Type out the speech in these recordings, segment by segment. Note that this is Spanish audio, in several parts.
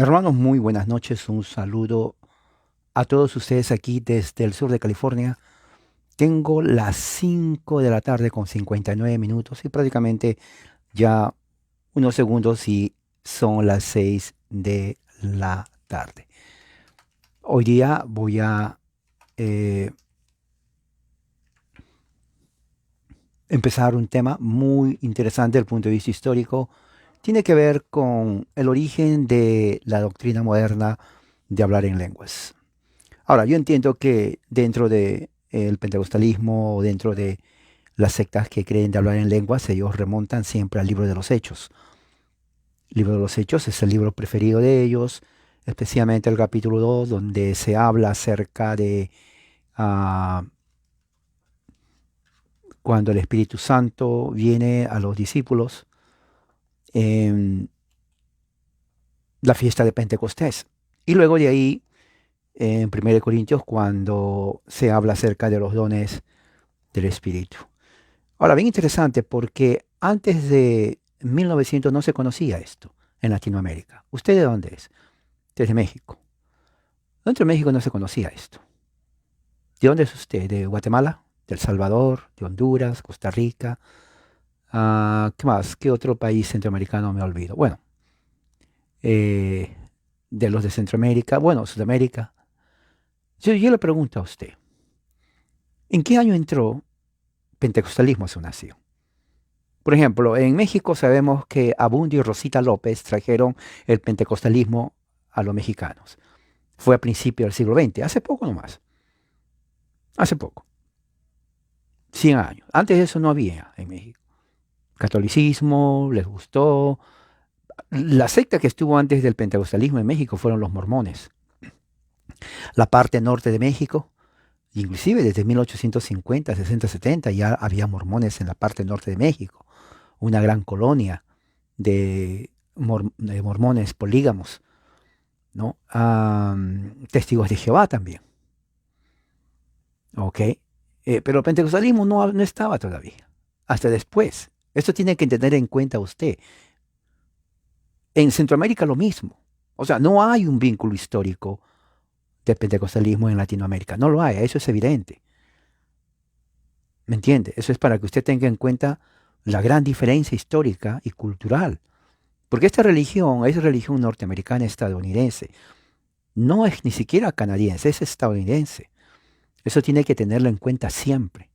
Hermanos, muy buenas noches. Un saludo a todos ustedes aquí desde el sur de California. Tengo las 5 de la tarde con 59 minutos y prácticamente ya unos segundos y son las 6 de la tarde. Hoy día voy a eh, empezar un tema muy interesante desde el punto de vista histórico. Tiene que ver con el origen de la doctrina moderna de hablar en lenguas. Ahora, yo entiendo que dentro del pentecostalismo o dentro de las sectas que creen de hablar en lenguas, ellos remontan siempre al libro de los Hechos. El libro de los Hechos es el libro preferido de ellos, especialmente el capítulo 2, donde se habla acerca de ah, cuando el Espíritu Santo viene a los discípulos en la fiesta de Pentecostés. Y luego de ahí, en 1 Corintios, cuando se habla acerca de los dones del Espíritu. Ahora, bien interesante porque antes de 1900 no se conocía esto en Latinoamérica. ¿Usted de dónde es? Desde México. Dentro de México no se conocía esto. ¿De dónde es usted? ¿De Guatemala? ¿De El Salvador? ¿De Honduras? ¿Costa Rica? ¿Qué más? ¿Qué otro país centroamericano me olvido? Bueno, eh, de los de Centroamérica, bueno, Sudamérica. Yo le pregunto a usted, ¿en qué año entró pentecostalismo a su nación? Por ejemplo, en México sabemos que Abundio y Rosita López trajeron el pentecostalismo a los mexicanos. Fue a principios del siglo XX, hace poco nomás, hace poco, 100 años. Antes de eso no había en México. Catolicismo, les gustó. La secta que estuvo antes del pentecostalismo en México fueron los mormones. La parte norte de México, inclusive desde 1850, 60, 70, ya había mormones en la parte norte de México. Una gran colonia de mormones polígamos, ¿no? Testigos de Jehová también, ¿ok? Pero el pentecostalismo no estaba todavía, hasta después. Esto tiene que tener en cuenta usted. En Centroamérica lo mismo. O sea, no hay un vínculo histórico del pentecostalismo en Latinoamérica. No lo hay, eso es evidente. ¿Me entiende? Eso es para que usted tenga en cuenta la gran diferencia histórica y cultural. Porque esta religión es religión norteamericana estadounidense. No es ni siquiera canadiense, es estadounidense. Eso tiene que tenerlo en cuenta siempre.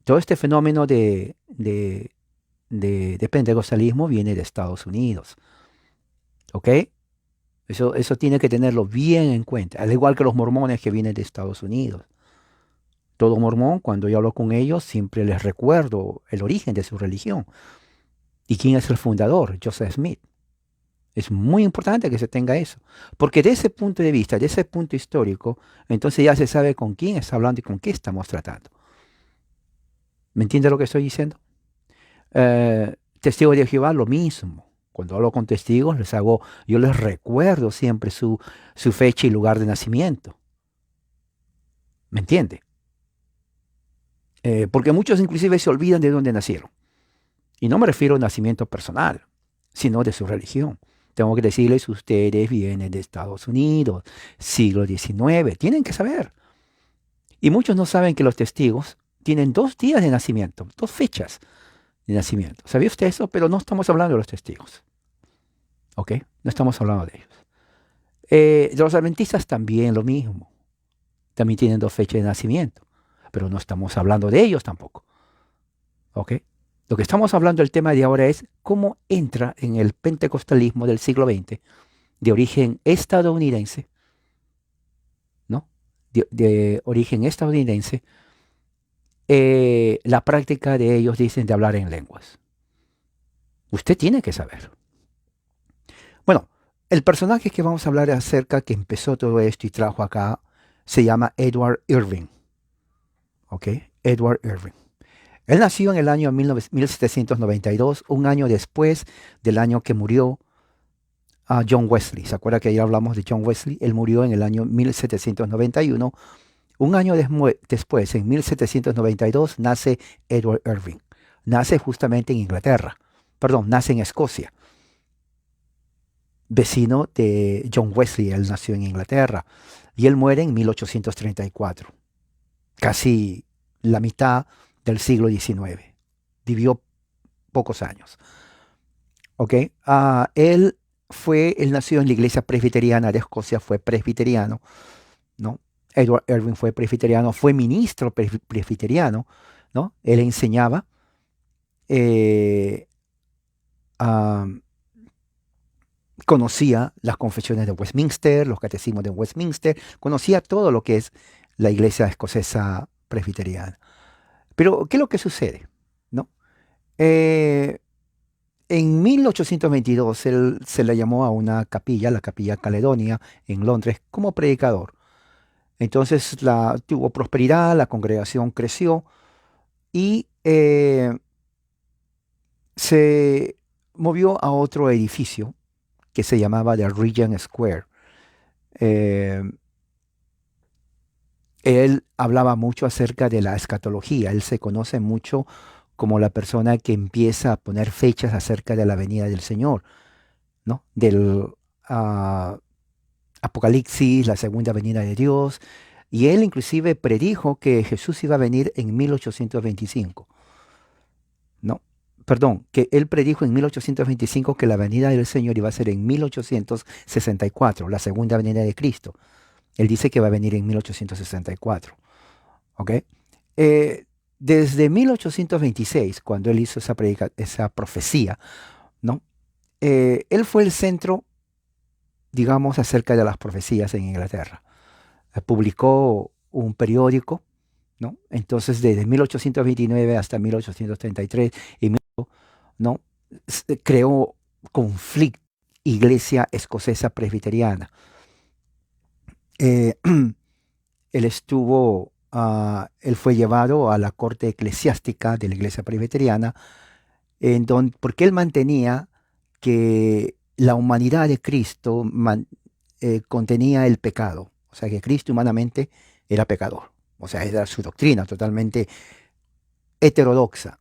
Todo este fenómeno de pentecostalismo viene de Estados Unidos. ¿Ok? Eso tiene que tenerlo bien en cuenta. Al igual que los mormones que vienen de Estados Unidos. Todo mormón, cuando yo hablo con ellos, siempre les recuerdo el origen de su religión. ¿Y quién es el fundador? Joseph Smith. Es muy importante que se tenga eso, porque de ese punto de vista, de ese punto histórico, entonces ya se sabe con quién está hablando y con qué estamos tratando. ¿Me entiende lo que estoy diciendo? Testigos de Jehová, lo mismo. Cuando hablo con testigos, yo les recuerdo siempre su fecha y lugar de nacimiento. ¿Me entiende? Porque muchos inclusive se olvidan de dónde nacieron. Y no me refiero a nacimiento personal, sino de su religión. Tengo que decirles, ustedes vienen de Estados Unidos, siglo XIX, tienen que saber. Y muchos no saben que los testigos tienen 2 días de nacimiento, 2 fechas de nacimiento. ¿Sabía usted eso? Pero no estamos hablando de los testigos. ¿Ok? No estamos hablando de ellos. Los adventistas también lo mismo. También tienen 2 fechas de nacimiento. Pero no estamos hablando de ellos tampoco. ¿Ok? Lo que estamos hablando, el tema de ahora es cómo entra en el pentecostalismo del siglo XX, de origen estadounidense, ¿no? De origen estadounidense, la práctica de ellos, dicen, de hablar en lenguas. Usted tiene que saber. Bueno, el personaje que vamos a hablar acerca, que empezó todo esto y trajo acá, se llama Edward Irving. ¿Ok? Edward Irving. Él nació en el año 1792, un año después del año que murió John Wesley. ¿Se acuerda que ayer hablamos de John Wesley? Él murió en el año 1791. Un año después, en 1792, nace Edward Irving. Nace justamente en Inglaterra. Perdón, nace en Escocia. vecino de John Wesley. Él nació en Inglaterra y él muere en 1834, casi la mitad del siglo XIX. Vivió pocos años. ¿Ok? Él nació en la iglesia presbiteriana de Escocia, fue presbiteriano, ¿no? Edward Irving fue presbiteriano, fue ministro presbiteriano, ¿no? Él enseñaba, eh, ah, conocía las confesiones de Westminster, los catecismos de Westminster, conocía todo lo que es la iglesia escocesa presbiteriana. Pero, ¿qué es lo que sucede? ¿No? Eh, en 1822 él se le llamó a una capilla, la Capilla Caledonia, en Londres, como predicador. Entonces tuvo prosperidad, la congregación creció y se movió a otro edificio que se llamaba The Regent Square. Eh, Él hablaba mucho acerca de la escatología. Él se conoce mucho como la persona que empieza a poner fechas acerca de la venida del Señor, ¿no? Del ah, Apocalipsis, la segunda venida de Dios. Y él inclusive predijo que Jesús iba a venir en 1825. No, perdón, que él predijo en 1825 que la venida del Señor iba a ser en 1864, la segunda venida de Cristo. Él dice que va a venir en 1864. ¿Ok? Eh, Desde 1826, cuando él hizo esa profecía, ¿no? Él fue el centro, digamos, acerca de las profecías en Inglaterra. Publicó un periódico, ¿no? Entonces, desde 1829 hasta 1833, ¿no? Creó conflicto, iglesia escocesa presbiteriana. Eh, él fue llevado a la corte eclesiástica de la iglesia presbiteriana, porque él mantenía que la humanidad de Cristo contenía el pecado, o sea que Cristo humanamente era pecador, o sea, era su doctrina totalmente heterodoxa,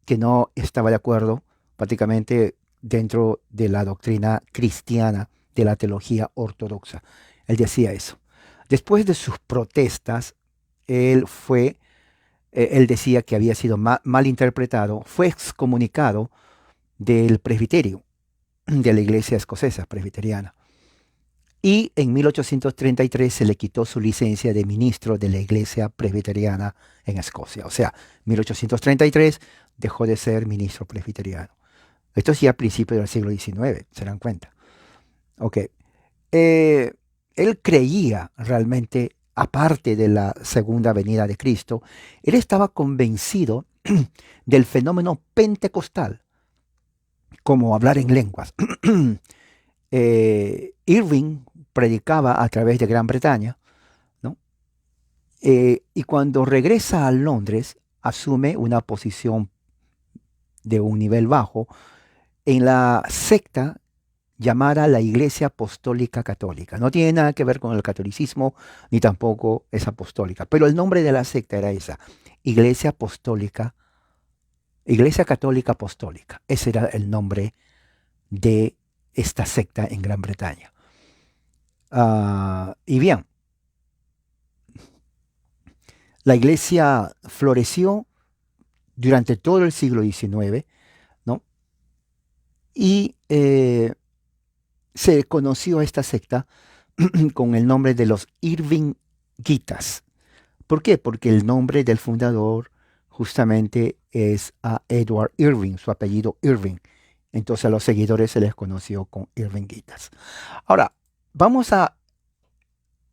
que no estaba de acuerdo prácticamente dentro de la doctrina cristiana de la teología ortodoxa. Él decía eso. Después de sus protestas, él fue, él decía que había sido mal interpretado, fue excomunicado del presbiterio de la iglesia escocesa presbiteriana. Y en 1833 se le quitó su licencia de ministro de la iglesia presbiteriana en Escocia. O sea, 1833 dejó de ser ministro presbiteriano. Esto es ya a principios del siglo XIX, se dan cuenta. Ok. Eh, Él creía realmente, aparte de la segunda venida de Cristo, él estaba convencido del fenómeno pentecostal, como hablar en lenguas. Irving predicaba a través de Gran Bretaña, ¿no? Y cuando regresa a Londres, asume una posición de un nivel bajo en la secta llamada la Iglesia Apostólica Católica. No tiene nada que ver con el catolicismo, ni tampoco es apostólica, pero el nombre de la secta era esa, Iglesia Apostólica, Iglesia Católica Apostólica. Ese era el nombre de esta secta en Gran Bretaña. Y bien, la iglesia floreció durante todo el siglo XIX, ¿no? Y se conoció esta secta con el nombre de los Irvingitas. ¿Por qué? Porque el nombre del fundador justamente es a Edward Irving, su apellido Irving. Entonces a los seguidores se les conoció con Irvingitas. Ahora, vamos a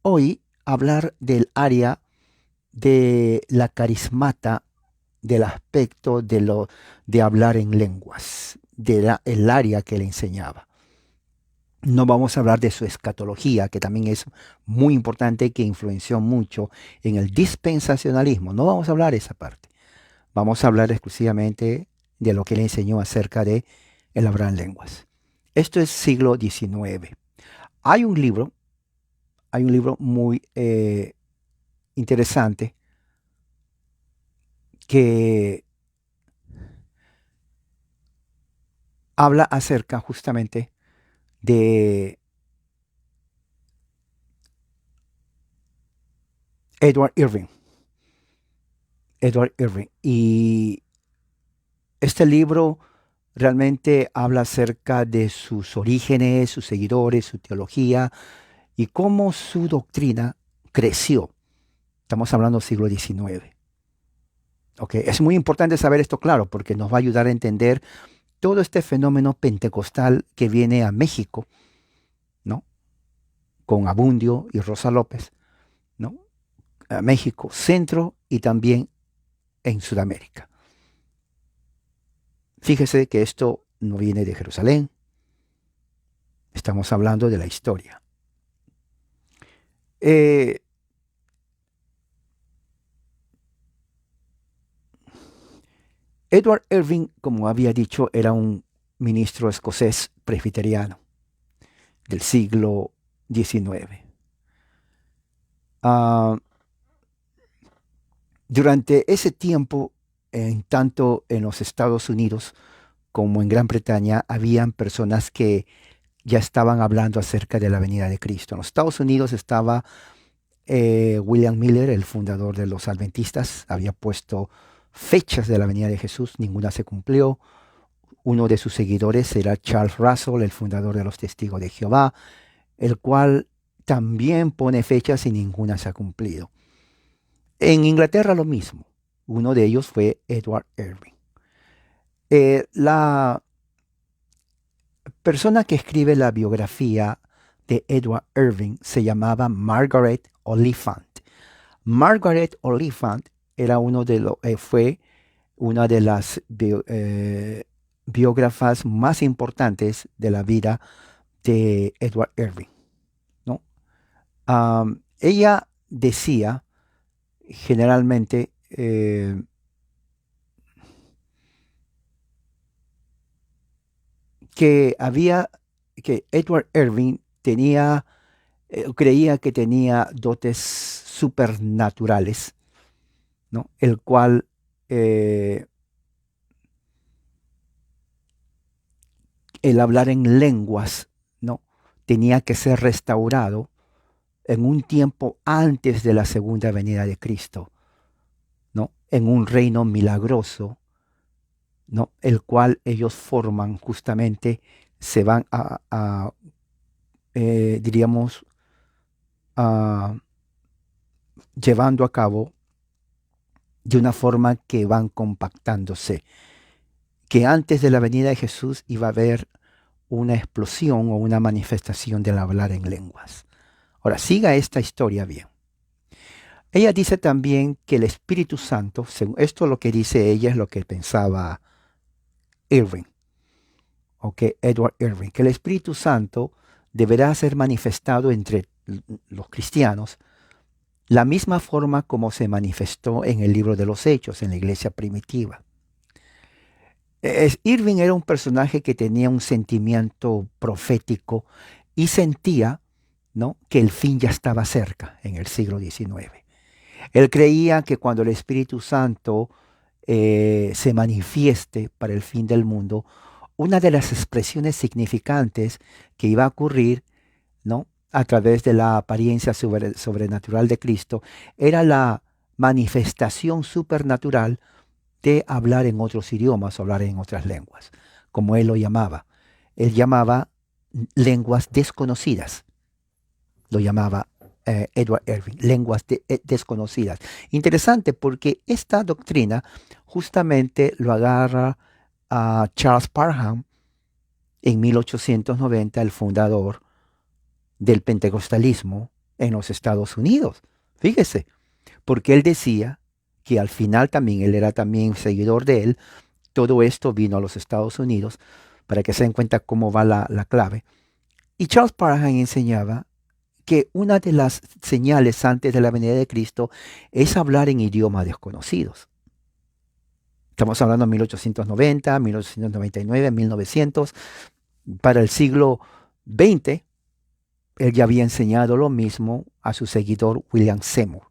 hoy hablar del área de la carismata, del aspecto de hablar en lenguas, el área que le enseñaba. No vamos a hablar de su escatología, que también es muy importante, que influenció mucho en el dispensacionalismo. No vamos a hablar de esa parte. Vamos a hablar exclusivamente de lo que le enseñó acerca de el hablar en lenguas. Esto es siglo XIX. Hay un libro muy interesante que habla acerca justamente de Edward Irving. Edward Irving. Y este libro realmente habla acerca de sus orígenes, sus seguidores, su teología y cómo su doctrina creció. Estamos hablando del siglo XIX. Okay. Es muy importante saber esto claro porque nos va a ayudar a entender todo este fenómeno pentecostal que viene a México, ¿no? Con Abundio y Rosa López, ¿no? A México, Centro y también en Sudamérica. Fíjese que esto no viene de Jerusalén. Estamos hablando de la historia. Edward Irving, como había dicho, era un ministro escocés presbiteriano del siglo XIX. Durante ese tiempo, tanto en los Estados Unidos como en Gran Bretaña, habían personas que ya estaban hablando acerca de la venida de Cristo. En los Estados Unidos estaba William Miller, el fundador de los adventistas, había puesto fechas de la venida de Jesús, ninguna se cumplió. Uno de sus seguidores era Charles Russell, el fundador de los Testigos de Jehová, el cual también pone fechas y ninguna se ha cumplido. En Inglaterra lo mismo. Uno de ellos fue Edward Irving. La persona que escribe la biografía de Edward Irving se llamaba Margaret Oliphant. Margaret Oliphant era fue una de las biógrafas más importantes de la vida de Edward Irving, ¿no? Ella decía generalmente que Edward Irving creía que tenía dotes supernaturales, ¿no? El cual el hablar en lenguas, ¿no? Tenía que ser restaurado en un tiempo antes de la segunda venida de Cristo, ¿no? En un reino milagroso, ¿no? El cual ellos forman justamente, se van diríamos, llevando a cabo de una forma que van compactándose, que antes de la venida de Jesús iba a haber una explosión o una manifestación del hablar en lenguas. Ahora, siga esta historia bien. Ella dice también que el Espíritu Santo, según esto lo que dice ella es lo que pensaba Irving, Edward Irving, que el Espíritu Santo deberá ser manifestado entre los cristianos la misma forma como se manifestó en el libro de los Hechos, en la iglesia primitiva. Irving era un personaje que tenía un sentimiento profético y sentía, ¿no?, que el fin ya estaba cerca en el siglo XIX. Él creía que cuando el Espíritu Santo se manifieste para el fin del mundo, una de las expresiones significantes que iba a ocurrir, ¿no?, a través de la apariencia sobrenatural de Cristo, era la manifestación supernatural de hablar en otros idiomas, hablar en otras lenguas, como él lo llamaba. Él llamaba lenguas desconocidas. Lo llamaba Edward Irving, lenguas desconocidas. Interesante porque esta doctrina justamente lo agarra a Charles Parham en 1890, el fundador del pentecostalismo en los Estados Unidos. Fíjese, porque él decía que al final también, él era también seguidor de él, todo esto vino a los Estados Unidos, para que se den cuenta cómo va la clave. Y Charles Parham enseñaba que una de las señales antes de la venida de Cristo es hablar en idiomas desconocidos. Estamos hablando de 1890, 1899, 1900. Para el siglo XX, él ya había enseñado lo mismo a su seguidor William Seymour,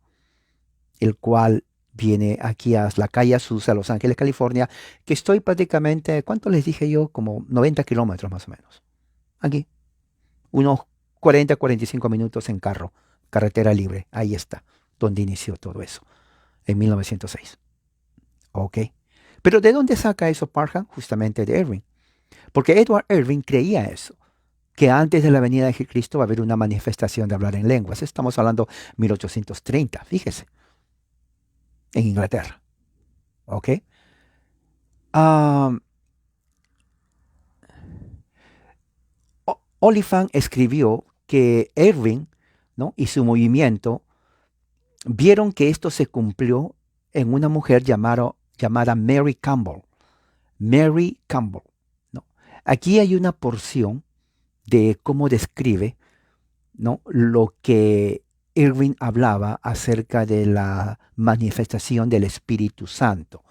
el cual viene aquí a la calle Azusa, Los Ángeles, California, que estoy prácticamente, ¿cuánto les dije yo? Como 90 kilómetros más o menos. Aquí. unos 40-45 minutos en carro, carretera libre. Ahí está, donde inició todo eso, en 1906. ¿Ok? Pero ¿de dónde saca eso Parham? Justamente de Irving. Porque Edward Irving creía eso, que antes de la venida de Cristo va a haber una manifestación de hablar en lenguas. Estamos hablando 1830, fíjese, en Inglaterra. ¿Ok? Ah, Oliphant escribió que Irving, ¿no?, y su movimiento vieron que esto se cumplió en una mujer llamada Mary Campbell. Mary Campbell, ¿no? Aquí hay una porción de cómo describe, ¿no?, lo que Irving hablaba acerca de la manifestación del Espíritu Santo.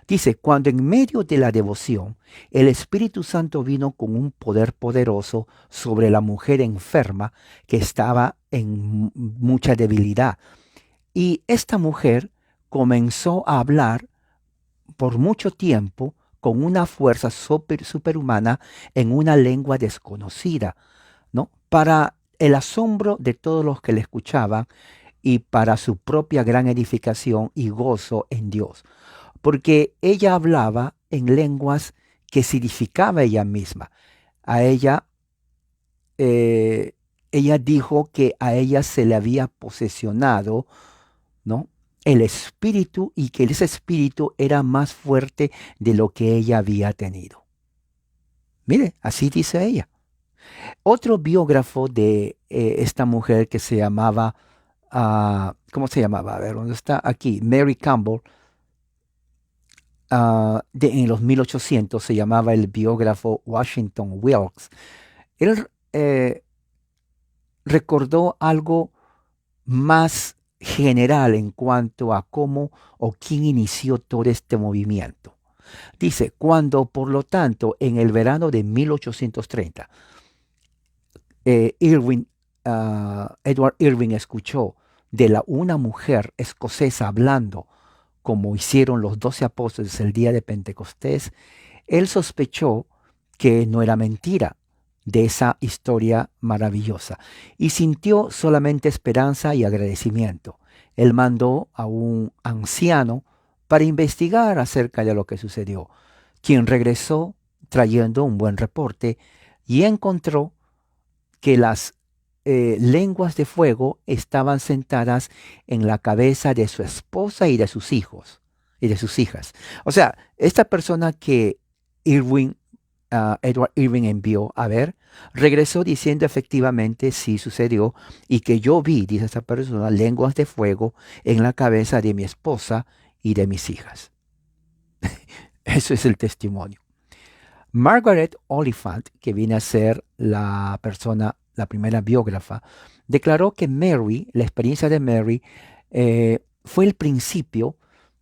Dice, cuando en medio de la devoción el Espíritu Santo vino con un poder poderoso sobre la mujer enferma que estaba en mucha debilidad. Y esta mujer comenzó a hablar por mucho tiempo con una fuerza superhumana en una lengua desconocida, ¿no? Para el asombro de todos los que le escuchaban y para su propia gran edificación y gozo en Dios. Porque ella hablaba en lenguas que significaba ella misma. A ella, eh, ella dijo que a ella se le había posesionado, ¿no?, el espíritu, y que ese espíritu era más fuerte de lo que ella había tenido. Mire, así dice ella. Otro biógrafo de esta mujer que se llamaba, ¿cómo se llamaba? A ver, ¿dónde está? Aquí, Mary Campbell, en los 1800 se llamaba el biógrafo Washington Wilkes. Él recordó algo más general en cuanto a cómo o quién inició todo este movimiento. Dice, cuando por lo tanto en el verano de 1830 Edward Irving escuchó de una mujer escocesa hablando como hicieron los 12 apóstoles el día de Pentecostés, él sospechó que no era mentira de esa historia maravillosa y sintió solamente esperanza y agradecimiento. Él mandó a un anciano para investigar acerca de lo que sucedió, quien regresó trayendo un buen reporte y encontró que las lenguas de fuego estaban sentadas en la cabeza de su esposa y de sus hijos y de sus hijas. O sea, esta persona que Edward Irving envió a ver, regresó diciendo efectivamente sí sucedió y que yo vi, dice esta persona, lenguas de fuego en la cabeza de mi esposa y de mis hijas. Eso es el testimonio. Margaret Oliphant, que viene a ser la primera biógrafa, declaró que Mary, la experiencia de Mary, fue el principio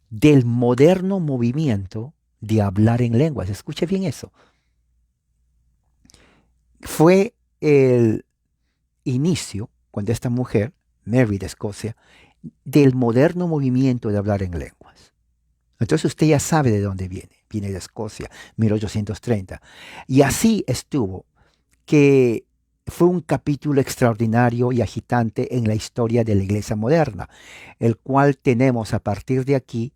del moderno movimiento de hablar en lenguas. Escuche bien eso. Fue el inicio, cuando esta mujer, Mary de Escocia, del moderno movimiento de hablar en lenguas. Entonces usted ya sabe de dónde viene. Viene de Escocia, 1830. Y así estuvo, que fue un capítulo extraordinario y agitante en la historia de la iglesia moderna, el cual tenemos a partir de aquí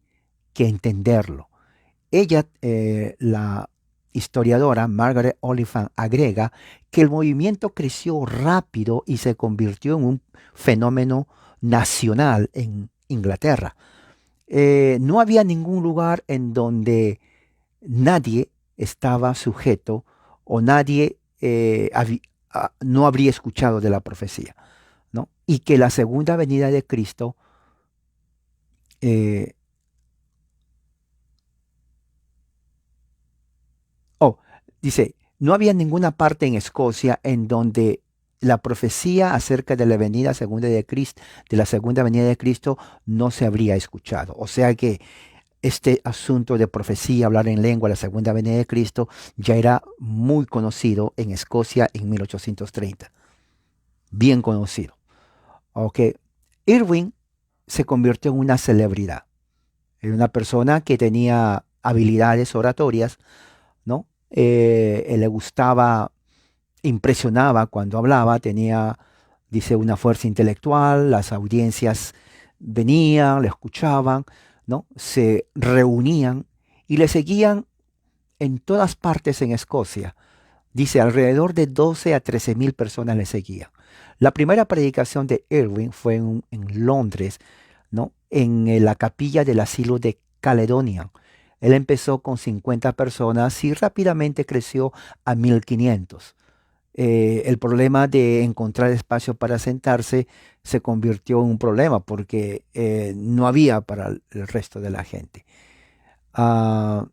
que entenderlo. Ella, la historiadora Margaret Oliphant, agrega que el movimiento creció rápido y se convirtió en un fenómeno nacional en Inglaterra. No había ningún lugar en donde nadie estaba sujeto o nadie no habría escuchado de la profecía, ¿no? Y que la segunda venida de Cristo eh, dice, no había ninguna parte en Escocia en donde la profecía acerca de la venida segunda de Cristo, de la segunda venida de Cristo, no se habría escuchado. O sea que este asunto de profecía, hablar en lengua, la segunda venida de Cristo, ya era muy conocido en Escocia en 1830. Bien conocido. Ok. Irving se convirtió en una celebridad. Era una persona que tenía habilidades oratorias, ¿no? Le gustaba impresionaba cuando hablaba, tenía, dice, una fuerza intelectual, las audiencias venían, le escuchaban, ¿no? Se reunían y le seguían en todas partes en Escocia. Dice, alrededor de 12 a 13 mil personas le seguían. La primera predicación de Irving fue en Londres, ¿no? En la capilla del asilo de Caledonian. Él empezó con 50 personas y rápidamente creció a 1500. El problema de encontrar espacio para sentarse se convirtió en un problema porque no había para el resto de la gente. Ah,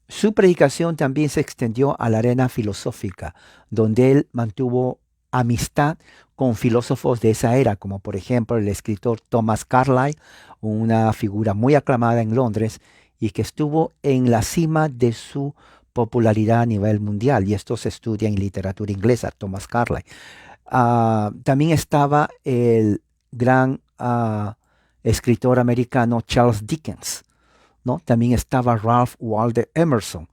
Su predicación también se extendió a la arena filosófica, donde él mantuvo amistad con filósofos de esa era, como por ejemplo el escritor Thomas Carlyle, una figura muy aclamada en Londres y que estuvo en la cima de su popularidad a nivel mundial. Y esto se estudia en literatura inglesa, Thomas Carlyle. También estaba el gran escritor americano Charles Dickens, ¿no? También estaba Ralph Waldo Emerson,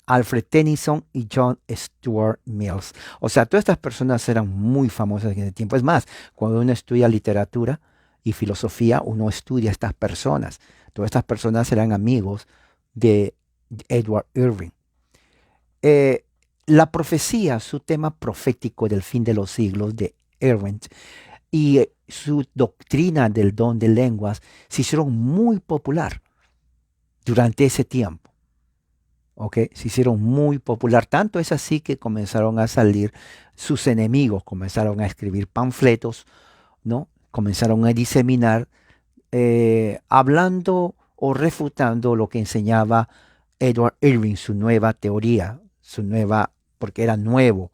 Alfred Tennyson y John Stuart Mills. O sea, todas estas personas eran muy famosas en ese tiempo. Es más, cuando uno estudia literatura y filosofía, uno estudia a estas personas. Todas estas personas eran amigos de Edward Irving. Eh, la profecía, su tema profético del fin de los siglos de Irving y su doctrina del don de lenguas se hicieron muy popular durante ese tiempo. ¿Ok? Se hicieron muy popular. Tanto es así que comenzaron a salir sus enemigos, comenzaron a escribir panfletos, ¿no? Comenzaron a diseminar, hablando o refutando lo que enseñaba Edward Irving, su nueva teoría, porque era nuevo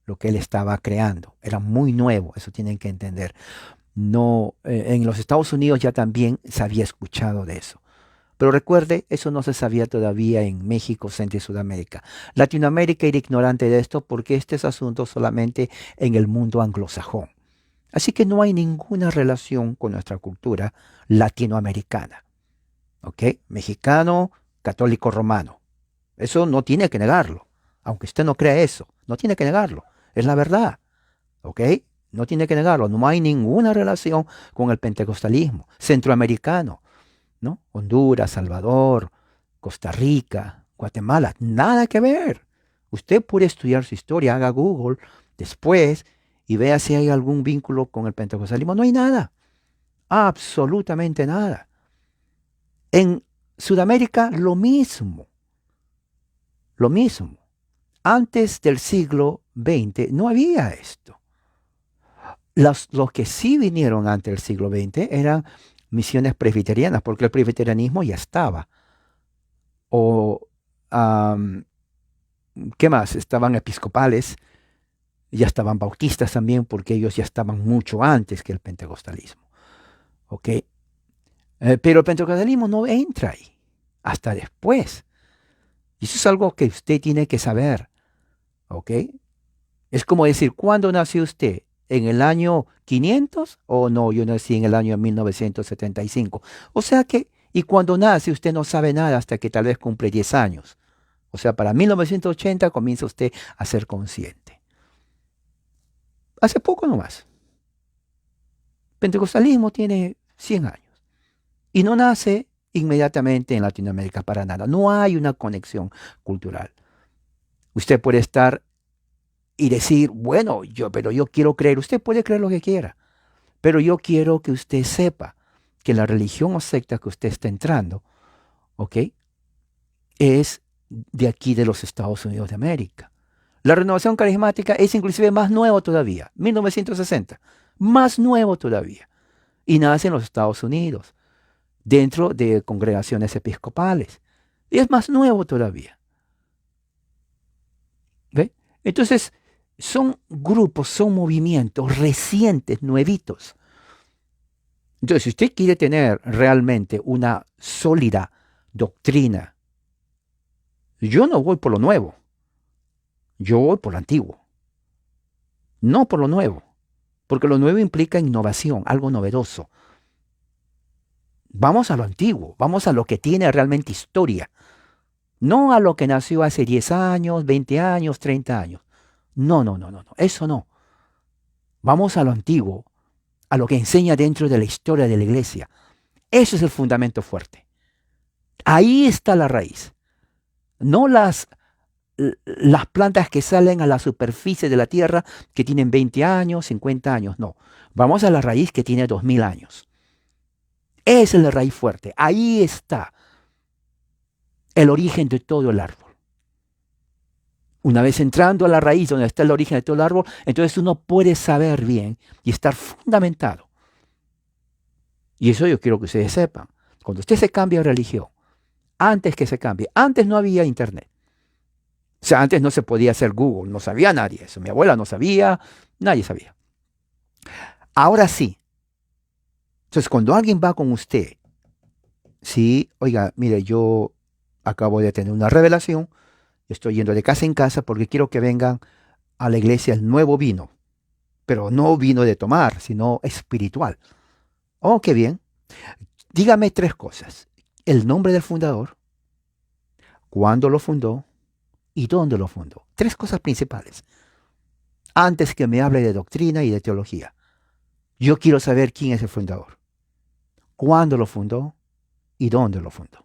lo que él estaba creando, era muy nuevo, eso tienen que entender. No, en los Estados Unidos ya también se había escuchado de eso. Pero recuerde, eso no se sabía todavía en México, Centro y Sudamérica. Latinoamérica era ignorante de esto porque este es asunto solamente en el mundo anglosajón. Así que no hay ninguna relación con nuestra cultura latinoamericana. ¿Ok? Mexicano, católico romano. Eso no tiene que negarlo. Aunque usted no crea eso, no tiene que negarlo. Es la verdad. ¿Ok? No tiene que negarlo. No hay ninguna relación con el pentecostalismo. Centroamericano, ¿no? Honduras, Salvador, Costa Rica, Guatemala, nada que ver. Usted puede estudiar su historia, haga Google después y vea si hay algún vínculo con el pentecostalismo. No hay nada, absolutamente nada. En Sudamérica lo mismo, lo mismo. Antes del siglo XX no había esto. Los que sí vinieron antes del siglo XX eran misiones presbiterianas, porque el presbiterianismo ya estaba. O, am, ¿qué más? Estaban episcopales, ya estaban bautistas también, porque ellos ya estaban mucho antes que el pentecostalismo. ¿Ok? Pero el pentecostalismo no entra ahí, hasta después. Y eso es algo que usted tiene que saber. ¿Ok? Es como decir, ¿cuándo nació usted? ¿En el año 500? O no, yo nací en el año 1975. O sea que, y cuando nace usted no sabe nada hasta que tal vez cumple 10 años. O sea, para 1980 comienza usted a ser consciente. Hace poco nomás. Pentecostalismo tiene 100 años. Y no nace inmediatamente en Latinoamérica para nada. No hay una conexión cultural. Usted puede estar y decir, bueno, pero yo quiero creer. Usted puede creer lo que quiera. Pero yo quiero que usted sepa que la religión o secta que usted está entrando, ¿ok? Es de aquí de los Estados Unidos de América. La renovación carismática es inclusive más nuevo todavía, 1960, más nuevo todavía. Y nace en los Estados Unidos, dentro de congregaciones episcopales. Y es más nuevo todavía. ¿Ve? Entonces, son grupos, son movimientos recientes, nuevitos. Entonces, si usted quiere tener realmente una sólida doctrina, yo no voy por lo nuevo, yo voy por lo antiguo, no por lo nuevo, porque lo nuevo implica innovación, algo novedoso. Vamos a lo antiguo, vamos a lo que tiene realmente historia, No a lo que nació hace 10 años, 20 años, 30 años. No, no, no, no, no. Eso no. Vamos a lo antiguo, a lo que enseña dentro de la historia de la iglesia. Eso es el fundamento fuerte. Ahí está la raíz. No las plantas que salen a la superficie de la tierra que tienen 20 años, 50 años. No. Vamos a la raíz que tiene 2000 años. Esa es la raíz fuerte. Ahí está el origen de todo el árbol. Una vez entrando a la raíz donde está el origen de todo el árbol, entonces uno puede saber bien y estar fundamentado. Y eso yo quiero que ustedes sepan. Cuando usted se cambia de religión, antes que se cambie, antes no había internet. O sea, antes no se podía hacer Google, no sabía nadie eso. Mi abuela no sabía, nadie sabía. Ahora sí. Entonces, cuando alguien va con usted, sí, oiga, mire, yo acabo de tener una revelación, estoy yendo de casa en casa porque quiero que vengan a la iglesia el nuevo vino, pero no vino de tomar, sino espiritual. Oh, qué bien. Dígame tres cosas. El nombre del fundador, cuándo lo fundó y dónde lo fundó. Tres cosas principales. Antes que me hable de doctrina y de teología, yo quiero saber quién es el fundador, cuándo lo fundó y dónde lo fundó.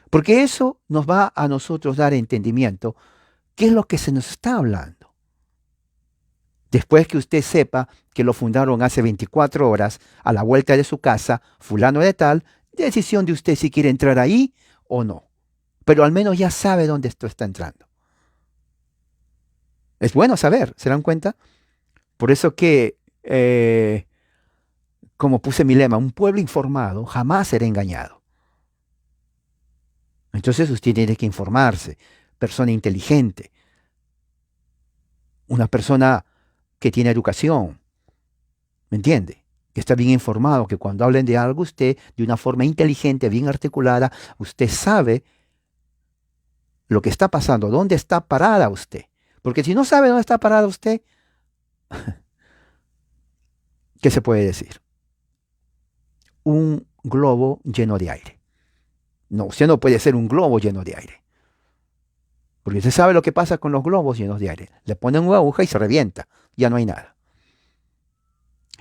Porque eso nos va a nosotros dar entendimiento qué es lo que se nos está hablando. Después que usted sepa que lo fundaron hace 24 horas a la vuelta de su casa, fulano de tal, decisión de usted si quiere entrar ahí o no. Pero al menos ya sabe dónde esto está entrando. Es bueno saber, ¿se dan cuenta? Por eso que, como puse mi lema, un pueblo informado jamás será engañado. Entonces usted tiene que informarse, persona inteligente, una persona que tiene educación, ¿me entiende? Que está bien informado, que cuando hablen de algo usted, de una forma inteligente, bien articulada, usted sabe lo que está pasando, dónde está parada usted. Porque si no sabe dónde está parada usted, ¿qué se puede decir? Un globo lleno de aire. No, usted no puede ser un globo lleno de aire. Porque usted sabe lo que pasa con los globos llenos de aire. Le ponen una aguja y se revienta. Ya no hay nada.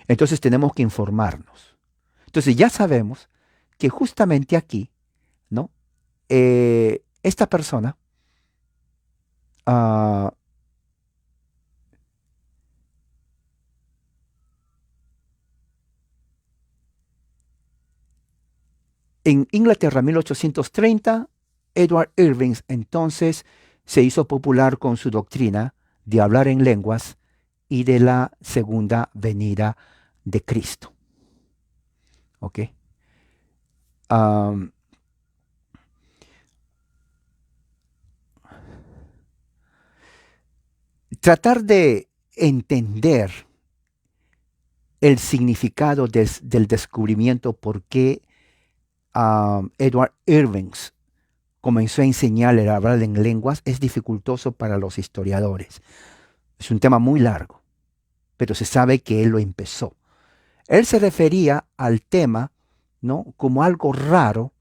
Entonces tenemos que informarnos. Entonces ya sabemos que justamente aquí, ¿no? Esta persona ah, en Inglaterra, 1830, Edward Irving entonces se hizo popular con su doctrina de hablar en lenguas y de la segunda venida de Cristo. ¿Ok? Am, tratar de entender el significado del descubrimiento por qué Edward Irving comenzó a enseñarle a hablar en lenguas es dificultoso para los historiadores. Es un tema muy largo, pero se sabe que él lo empezó. Él se refería al tema, ¿no?, como algo raro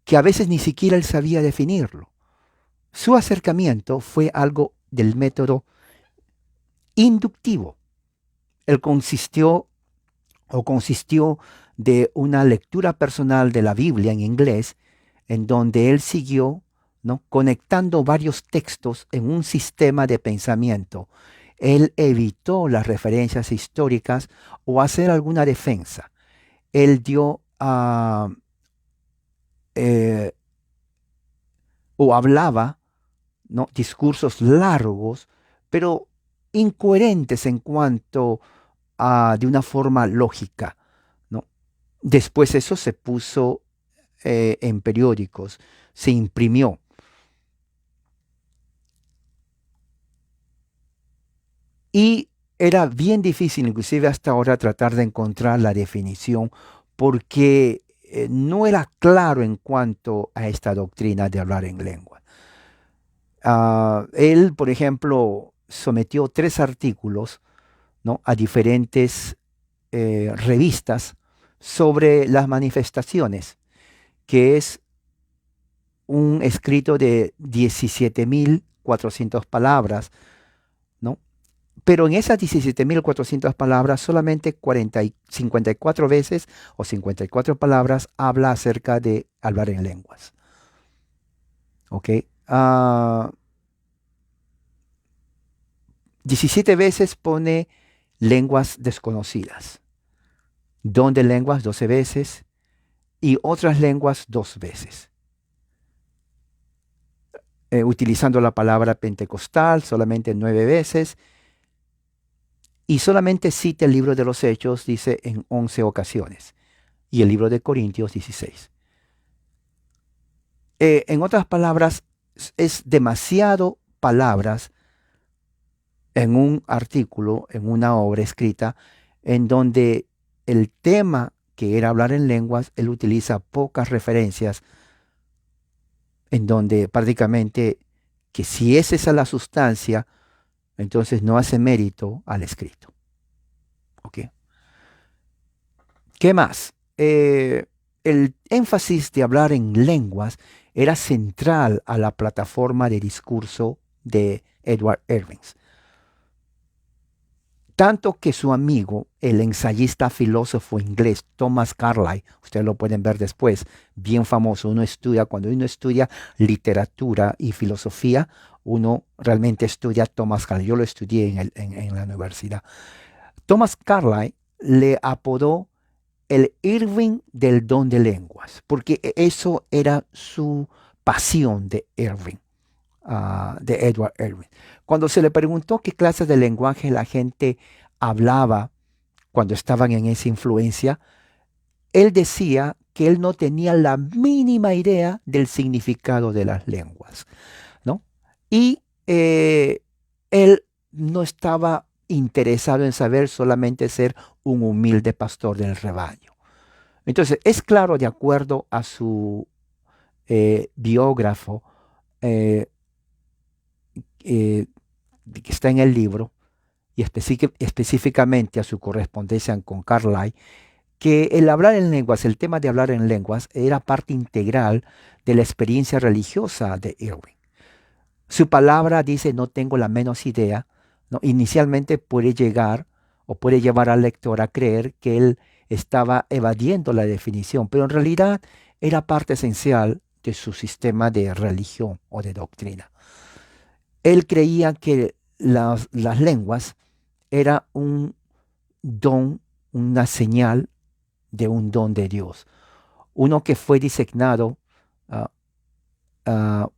que a veces ni siquiera él sabía definirlo. Su acercamiento fue algo del método inductivo. Él consistió de una lectura personal de la Biblia en inglés, en donde él siguió, ¿no?, conectando varios textos en un sistema de pensamiento. Él evitó las referencias históricas o hacer alguna defensa. Él dio eh, o hablaba, ¿no?, discursos largos, pero incoherentes en cuanto a de una forma lógica, ¿no? Después eso se puso en periódicos, se imprimió. Y era bien difícil, inclusive hasta ahora, tratar de encontrar la definición porque no era claro en cuanto a esta doctrina de hablar en lengua. Él, por ejemplo, sometió 3 artículos, ¿no?, a diferentes revistas sobre las manifestaciones, que es un escrito de 17.400 palabras, ¿no? Pero en esas 17.400 palabras, solamente 54 veces o 54 palabras habla acerca de hablar en lenguas. ¿Ok? 17 veces pone lenguas desconocidas. Don de lenguas 12 veces y otras lenguas 2 veces. Utilizando la palabra pentecostal solamente 9 veces. Y solamente cita el libro de los Hechos, dice, en 11 ocasiones. Y el libro de Corintios 16. En otras palabras, es demasiado palabras en un artículo, en una obra escrita, en donde el tema que era hablar en lenguas, él utiliza pocas referencias, en donde prácticamente que si es esa la sustancia, entonces no hace mérito al escrito. ¿Ok? ¿Qué más? El énfasis de hablar en lenguas era central a la plataforma de discurso de Edward Irving. Tanto que su amigo, el ensayista filósofo inglés Thomas Carlyle, ustedes lo pueden ver después, bien famoso, cuando uno estudia literatura y filosofía, uno realmente estudia Thomas Carlyle. Yo lo estudié en la universidad. Thomas Carlyle le apodó el Irving del don de lenguas, porque eso era su pasión de Irving, de Edward Irving. Cuando se le preguntó qué clase de lenguaje la gente hablaba cuando estaban en esa influencia, él decía que él no tenía la mínima idea del significado de las lenguas, ¿no? Y él no estaba interesado en saber, solamente ser un humilde pastor del rebaño. Entonces, es claro, de acuerdo a su biógrafo, eh, que está en el libro, y específicamente a su correspondencia con Carlyle, que el hablar en lenguas, el tema de hablar en lenguas, era parte integral de la experiencia religiosa de Irving. Su palabra dice, no tengo la menos idea, ¿no? Inicialmente puede llegar o puede llevar al lector a creer que él estaba evadiendo la definición, pero en realidad era parte esencial de su sistema de religión o de doctrina. Él creía que las lenguas era un don, una señal de un don de Dios. Uno que fue designado, ah, ah,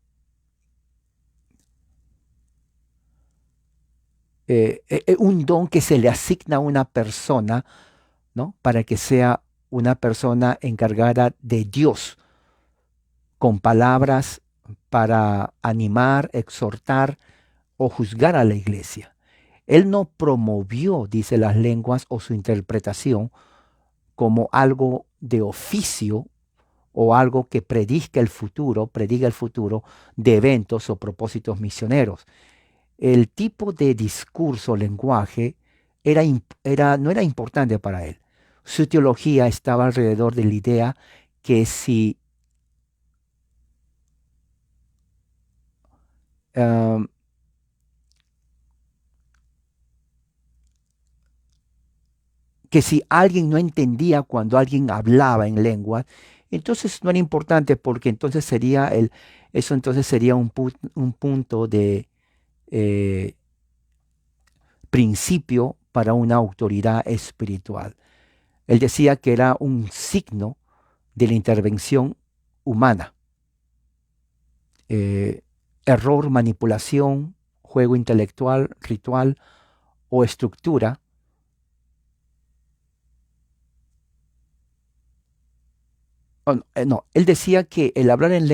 un don que se le asigna a una persona, ¿no? Para que sea una persona encargada de Dios, con palabras para animar, exhortar o juzgar a la iglesia. Él no promovió, dice, las lenguas o su interpretación como algo de oficio o algo que prediga el futuro de eventos o propósitos misioneros. El tipo de discurso, lenguaje, no era importante para él. Su teología estaba alrededor de la idea que um, que si alguien no entendía cuando alguien hablaba en lengua, entonces no era importante, porque entonces eso entonces sería un punto de eh, principio para una autoridad espiritual. Él decía que era un signo de la intervención humana. eh, Error, manipulación, juego intelectual, ritual o estructura. No, él decía que en el hablar en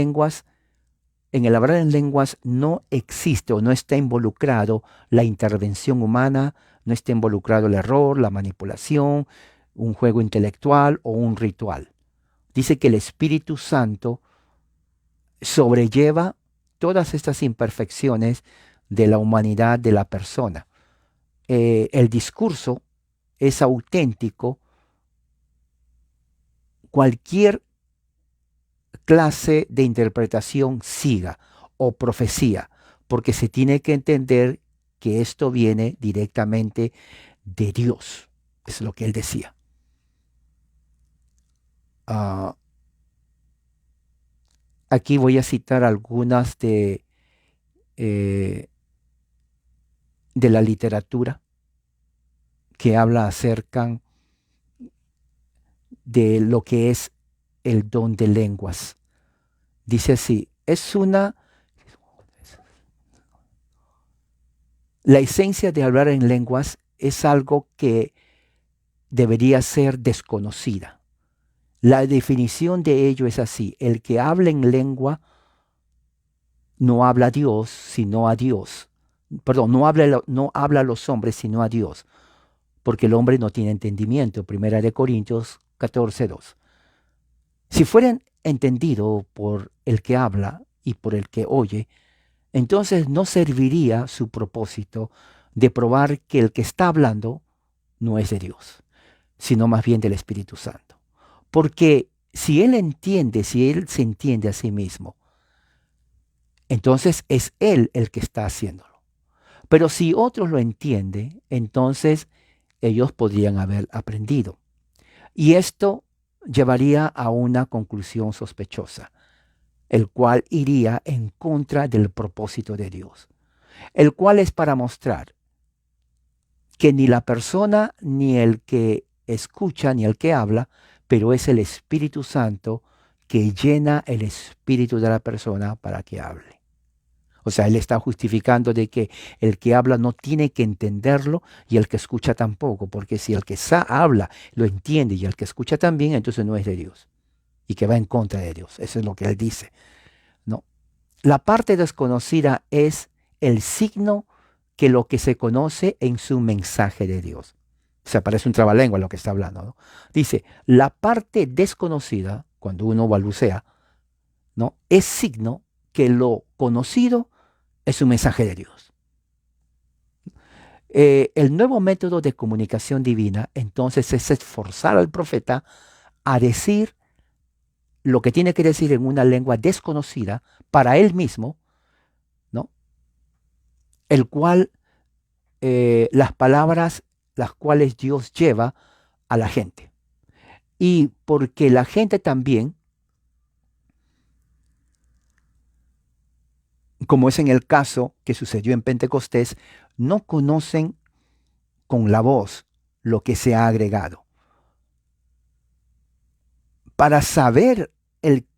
lenguas no existe o no está involucrado la intervención humana, no está involucrado el error, la manipulación, un juego intelectual o un ritual. Dice que el Espíritu Santo sobrelleva todas estas imperfecciones de la humanidad de la persona. El discurso es auténtico. Cualquier clase de interpretación siga o profecía, porque se tiene que entender que esto viene directamente de Dios. Es lo que él decía. Ah, aquí voy a citar algunas eh, de la literatura que habla acerca de lo que es el don de lenguas. Dice así, la esencia de hablar en lenguas es algo que debería ser desconocida. La definición de ello es así, el que habla en lengua no habla a Dios, sino a Dios. Perdón, no habla a los hombres, sino a Dios, porque el hombre no tiene entendimiento. Primera de Corintios 14:2. Si fueran entendido por el que habla y por el que oye, entonces no serviría su propósito de probar que el que está hablando no es de Dios, sino más bien del Espíritu Santo. Porque si si él se entiende a sí mismo, entonces es él el que está haciéndolo. Pero si otros lo entienden, entonces ellos podrían haber aprendido. Y esto llevaría a una conclusión sospechosa, el cual iría en contra del propósito de Dios, el cual es para mostrar que ni la persona, ni el que escucha, ni el que habla, pero es el Espíritu Santo que llena el espíritu de la persona para que hable. O sea, él está justificando de que el que habla no tiene que entenderlo y el que escucha tampoco, porque si el que habla lo entiende y el que escucha también, entonces no es de Dios y que va en contra de Dios. Eso es lo que él dice. No. La parte desconocida es el signo que lo que se conoce en su mensaje de Dios. O sea, parece un trabalengua lo que está hablando, ¿no? Dice, la parte desconocida, cuando uno balbucea, ¿no? Es signo que lo conocido es un mensaje de Dios. El nuevo método de comunicación divina, entonces, es esforzar al profeta a decir lo que tiene que decir en una lengua desconocida para él mismo, ¿no? El cual, las palabras las cuales Dios lleva a la gente. Y porque la gente también, como es en el caso que sucedió en Pentecostés, no conocen con la voz lo que se ha agregado. Para saber el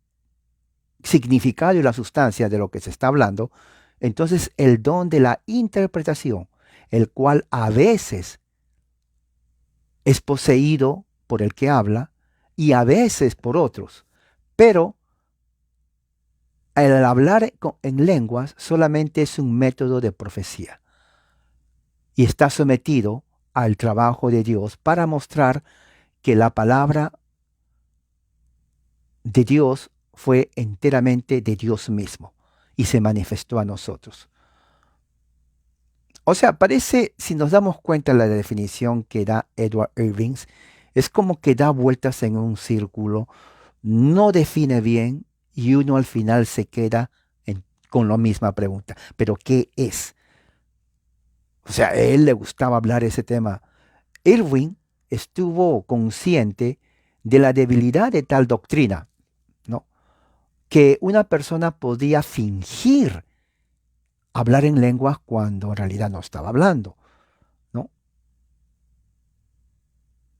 significado y la sustancia de lo que se está hablando, entonces el don de la interpretación, el cual a veces es poseído por el que habla y a veces por otros, pero el hablar en lenguas solamente es un método de profecía y está sometido al trabajo de Dios para mostrar que la palabra de Dios fue enteramente de Dios mismo y se manifestó a nosotros. O sea, parece, si nos damos cuenta de la definición que da Edward Irvings, es como que da vueltas en un círculo, no define bien y uno al final se queda con la misma pregunta. ¿Pero qué es? O sea, a él le gustaba hablar ese tema. Irving estuvo consciente de la debilidad de tal doctrina, ¿no? Que una persona podía fingir hablar en lenguas cuando en realidad no estaba hablando, ¿no?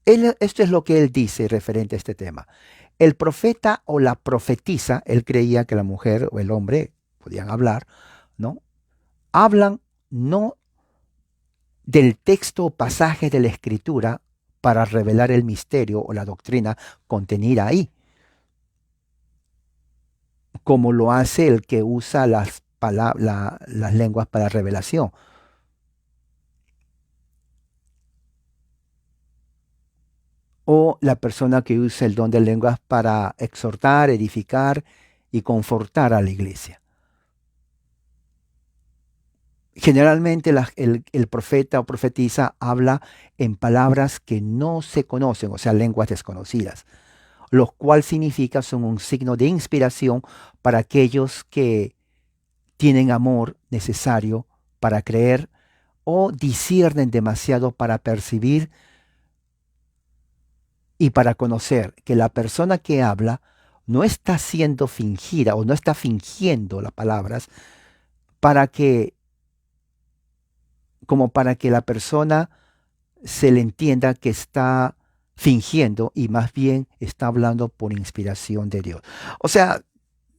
Esto es lo que él dice referente a este tema. El profeta o la profetisa, él creía que la mujer o el hombre podían hablar, ¿no? Hablan no del texto o pasaje de la escritura para revelar el misterio o la doctrina contenida ahí, como lo hace el que usa las lenguas para revelación. O la persona que usa el don de lenguas para exhortar, edificar y confortar a la iglesia. Generalmente el profeta o profetisa habla en palabras que no se conocen, o sea, lenguas desconocidas. lo cual significa son un signo de inspiración para aquellos que tienen amor necesario para creer o disciernen demasiado para percibir y para conocer que la persona que habla no está siendo fingida o no está fingiendo las palabras para que, como para que la persona se le entienda que está fingiendo y más bien está hablando por inspiración de Dios. O sea,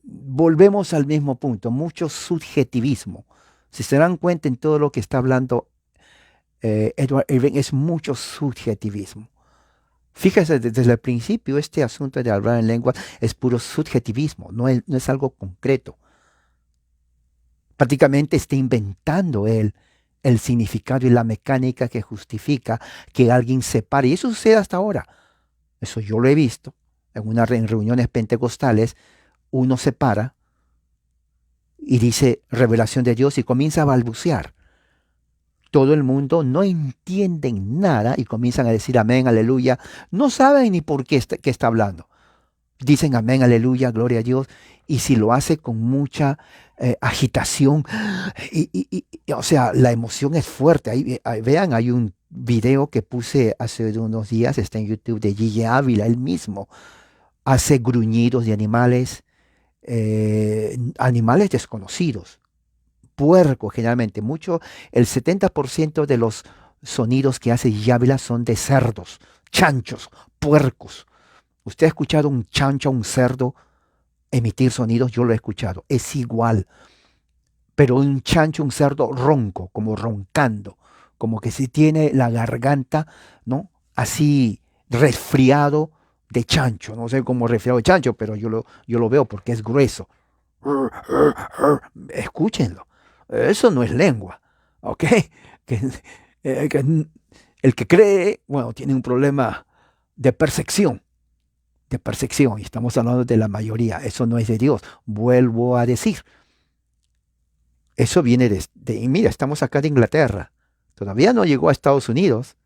volvemos al mismo punto, mucho subjetivismo. Si se dan cuenta en todo lo que está hablando Edward Irving, es mucho subjetivismo. Fíjese, desde el principio este asunto de hablar en lengua es puro subjetivismo, no es algo concreto. Prácticamente está inventando él el significado y la mecánica que justifica que alguien se pare. Y eso sucede hasta ahora. Eso yo lo he visto en reuniones pentecostales. Uno se para y dice revelación de Dios y comienza a balbucear. Todo el mundo no entiende nada y comienzan a decir amén, aleluya. No saben ni por qué está hablando. Dicen amén, aleluya, gloria a Dios. Y si lo hace con mucha agitación, o sea, la emoción es fuerte. Vean, hay un video que puse hace unos días, está en YouTube, de Gigi Ávila, él mismo. Hace gruñidos de animales desconocidos. Puerco generalmente, el 70% de los sonidos que hace Gigi Ávila son de cerdos, chanchos, puercos. ¿Usted ha escuchado un chancho, un cerdo emitir sonidos? Yo lo he escuchado. Es igual. Pero un chancho, un cerdo ronco, como roncando, como que si tiene la garganta, ¿no? Así resfriado de chancho. No sé cómo resfriado de chancho, pero yo lo veo porque es grueso. Escúchenlo. Eso no es lengua. ¿Ok? Que, el que cree, bueno, tiene un problema de percepción. Y estamos hablando de la mayoría, eso no es de Dios, vuelvo a decir, eso viene mira, estamos acá de Inglaterra, todavía no llegó a Estados Unidos,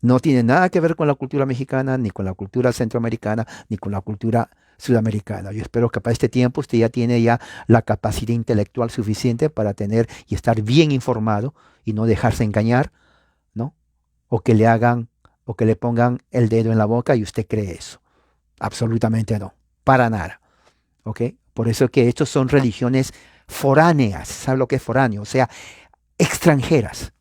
no tiene nada que ver con la cultura mexicana, ni con la cultura centroamericana, ni con la cultura sudamericana. Yo espero que para este tiempo usted ya tiene ya la capacidad intelectual suficiente para tener y estar bien informado y no dejarse engañar, ¿no? O que le hagan o que le pongan el dedo en la boca y usted cree eso. Absolutamente no, para nada. ¿Ok? Por eso que estos son religiones foráneas. ¿Sabe lo que es foráneo? O sea, extranjeras.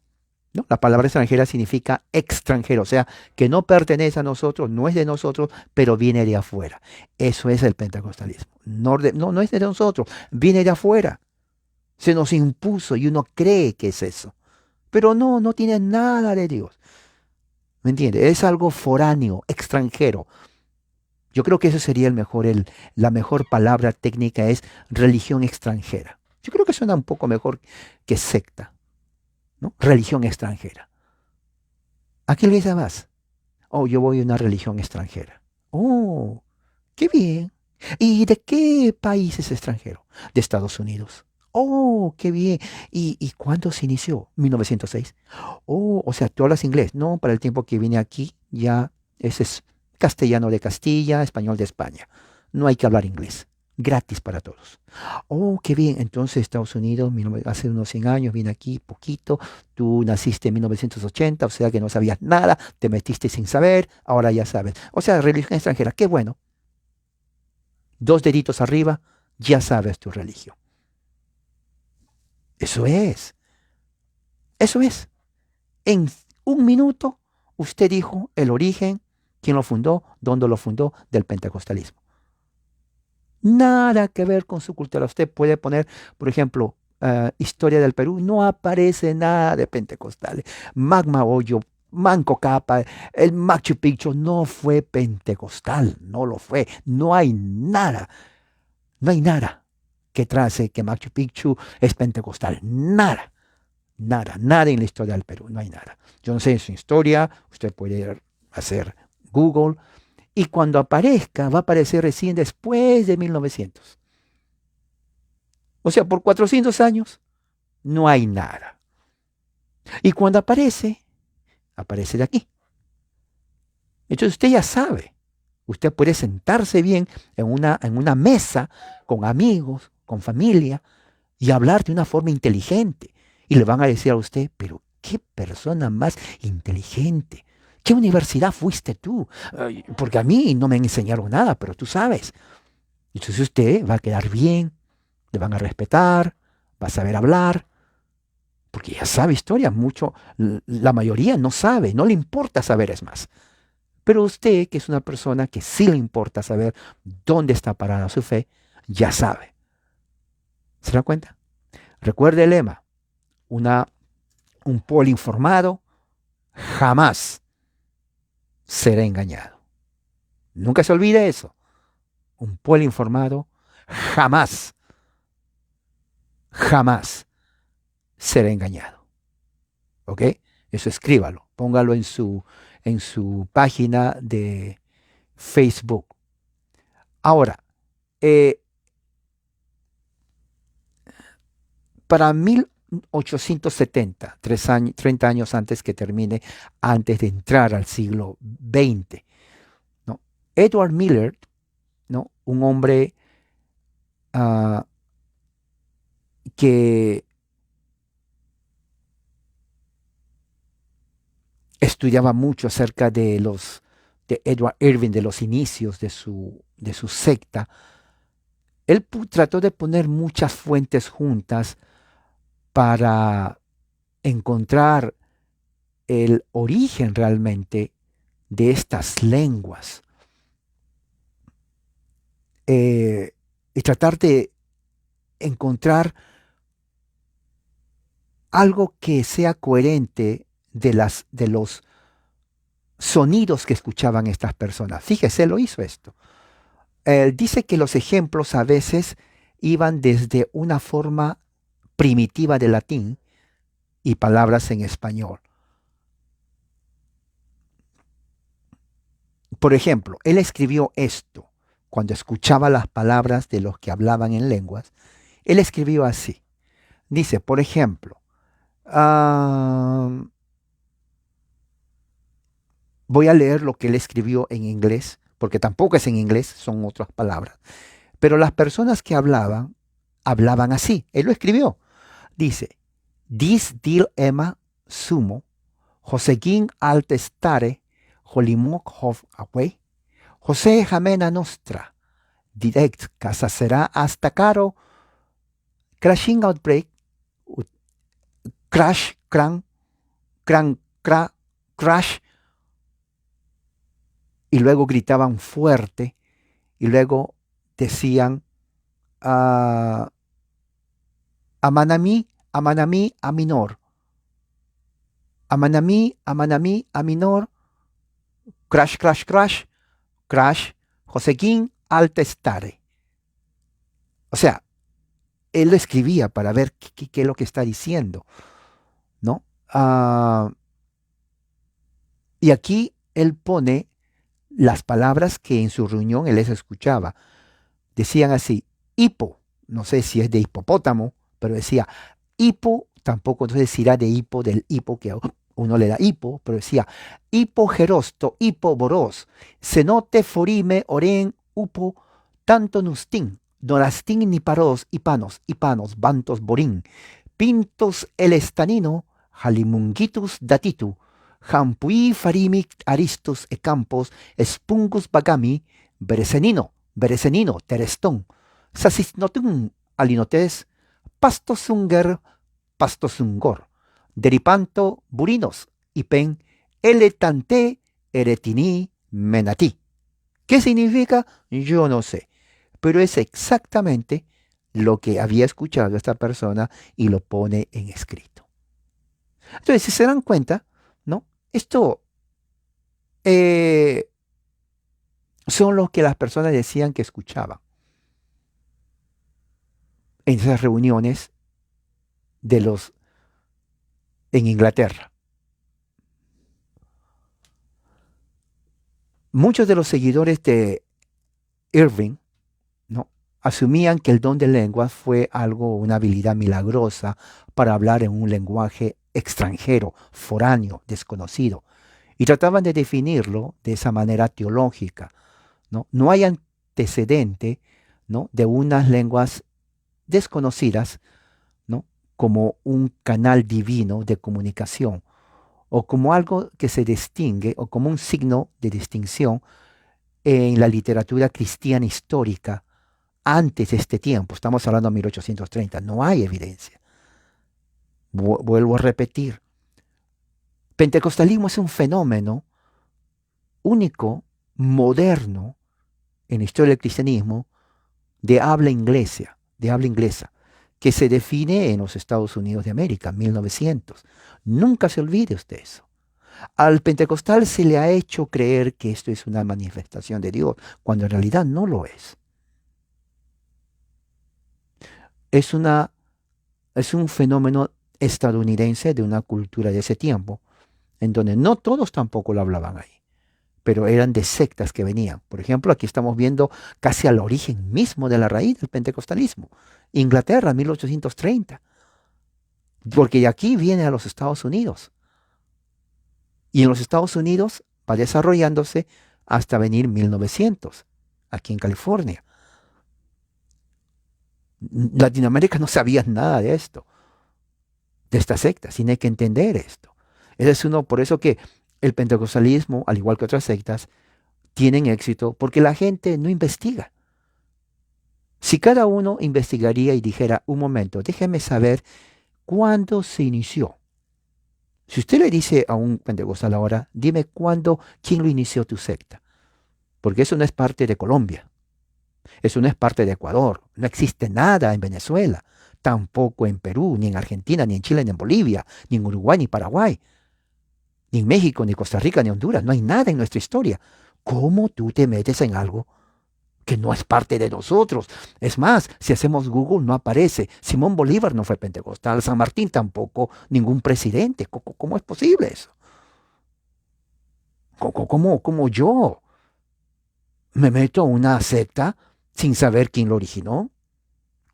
¿No? La palabra extranjera significa extranjero, o sea, que no pertenece a nosotros, no es de nosotros, pero viene de afuera. Eso es el pentecostalismo. No es de nosotros, viene de afuera. Se nos impuso y uno cree que es eso. Pero no tiene nada de Dios. ¿Me entiende? Es algo foráneo, extranjero. Yo creo que eso sería la mejor palabra técnica es religión extranjera. Yo creo que suena un poco mejor que secta, ¿no? Religión extranjera. ¿A qué iglesia vas? Oh, yo voy a una religión extranjera. Oh, qué bien. ¿Y de qué país es extranjero? De Estados Unidos. Oh, qué bien. ¿Y cuándo se inició? 1906. Oh, o sea, tú hablas inglés. No, para el tiempo que vine aquí ya ese es castellano de Castilla, español de España. No hay que hablar inglés. Gratis para todos. Oh, qué bien. Entonces, Estados Unidos, hace unos 100 años, vine aquí, poquito. Tú naciste en 1980, o sea que no sabías nada, te metiste sin saber, ahora ya sabes. O sea, religión extranjera, qué bueno. 2 deditos arriba, ya sabes tu religión. Eso es. Eso es. En un minuto, usted dijo el origen, quién lo fundó, dónde lo fundó del pentecostalismo. Nada que ver con su cultura. Usted puede poner, por ejemplo, historia del Perú, no aparece nada de pentecostales. Magma Hoyo, Manco Cápac, el Machu Picchu no fue pentecostal, no lo fue. No hay nada que trace que Machu Picchu es pentecostal. Nada en la historia del Perú, no hay nada. Yo no sé su historia, usted puede hacer Google y cuando aparezca va a aparecer recién después de 1900. O sea, por 400 años no hay nada. Y cuando aparece de aquí. Entonces usted ya sabe, usted puede sentarse bien en una mesa con amigos, con familia, y hablar de una forma inteligente. Y le van a decir a usted, pero qué persona más inteligente. ¿Qué universidad fuiste tú? Porque a mí no me enseñaron nada, pero tú sabes. Entonces usted va a quedar bien, le van a respetar, va a saber hablar, porque ya sabe historia. Mucho, la mayoría no sabe, no le importa saber es más. Pero usted, que es una persona que sí le importa saber dónde está parada su fe, ya sabe. ¿Se da cuenta? Recuerde el lema, un pueblo informado jamás será engañado. Nunca se olvide eso. Un pueblo informado jamás, jamás será engañado. ¿Ok? Eso escríbalo, póngalo en su página de Facebook. Ahora, eh, para 1870, 30 años antes que termine, antes de entrar al siglo XX, ¿no? Edward Miller, ¿no? Un hombre uh, que estudiaba mucho acerca de Edward Irving, de los inicios de su secta. Él trató de poner muchas fuentes juntas para encontrar el origen realmente de estas lenguas y tratar de encontrar algo que sea coherente de los sonidos que escuchaban estas personas. Fíjese, lo hizo esto. Él dice que los ejemplos a veces iban desde una forma primitiva de latín y palabras en español. Por ejemplo, él escribió esto cuando escuchaba las palabras de los que hablaban en lenguas. Él escribió así. Dice, por ejemplo, voy a leer lo que él escribió en inglés, porque tampoco es en inglés, son otras palabras. Pero las personas que hablaban así. Él lo escribió. Dice, dis dil ema sumo, Joseguin altestare, Holimok hof away, José jamena nostra, direct casa será hasta caro, crashing outbreak, crash, crash, y luego gritaban fuerte, y luego decían, amanami, amanami, a minor, amanami, amanami, a minor, crash, crash, crash, crash, Josequín altestare. O sea, él lo escribía para ver qué es lo que está diciendo, ¿no? Y aquí él pone las palabras que en su reunión él les escuchaba. Decían así, hipo, no sé si es de hipopótamo, pero decía hipo, tampoco entonces decirá de hipo, del hipo que uno le da hipo, pero decía hipo gerosto, hipo boros, cenote forime oren upo, tanto nustin, norastin ni paros, hipanos, bantos borín, pintos el estanino, jalimungitus datitu, jampui farimic aristus e campos, espungus bagami, beresenino, terestón, sasisnotun alinotes, pastosungor, deripanto burinos, ipen, eletante, eretini, menati. ¿Qué significa? Yo no sé, pero es exactamente lo que había escuchado esta persona y lo pone en escrito. Entonces, si se dan cuenta, ¿no? Esto son los que las personas decían que escuchaban en esas reuniones en Inglaterra. Muchos de los seguidores de Irving, ¿no?, asumían que el don de lenguas fue una habilidad milagrosa para hablar en un lenguaje extranjero, foráneo, desconocido. Y trataban de definirlo de esa manera teológica, ¿no? No hay antecedente, ¿no?, de unas lenguas desconocidas, ¿no?, como un canal divino de comunicación, o como algo que se distingue, o como un signo de distinción en la literatura cristiana histórica antes de este tiempo. Estamos hablando de 1830, no hay evidencia. Vuelvo a repetir, pentecostalismo es un fenómeno único, moderno, en la historia del cristianismo, de habla inglesa, que se define en los Estados Unidos de América, 1900. Nunca se olvide usted eso. Al pentecostal se le ha hecho creer que esto es una manifestación de Dios, cuando en realidad no lo es. Es un fenómeno estadounidense de una cultura de ese tiempo, en donde no todos tampoco lo hablaban ahí, pero eran de sectas que venían. Por ejemplo, aquí estamos viendo casi al origen mismo de la raíz del pentecostalismo. Inglaterra, 1830, porque de aquí viene a los Estados Unidos. Y en los Estados Unidos va desarrollándose hasta venir 1900, aquí en California. Latinoamérica no sabía nada de esto, de esta secta, sin hay que entender esto. Ese es uno, por eso que el pentecostalismo, al igual que otras sectas, tienen éxito, porque la gente no investiga. Si cada uno investigaría y dijera, un momento, déjeme saber cuándo se inició. Si usted le dice a un pentecostal ahora, dime cuándo, quién lo inició tu secta. Porque eso no es parte de Colombia, eso no es parte de Ecuador, no existe nada en Venezuela, tampoco en Perú, ni en Argentina, ni en Chile, ni en Bolivia, ni en Uruguay, ni Paraguay, ni en México, ni Costa Rica, ni Honduras, no hay nada en nuestra historia. ¿Cómo tú te metes en algo que no es parte de nosotros? Es más, si hacemos Google no aparece. Simón Bolívar no fue pentecostal, San Martín tampoco, ningún presidente. ¿Cómo es posible eso? ¿Cómo yo me meto a una secta sin saber quién lo originó?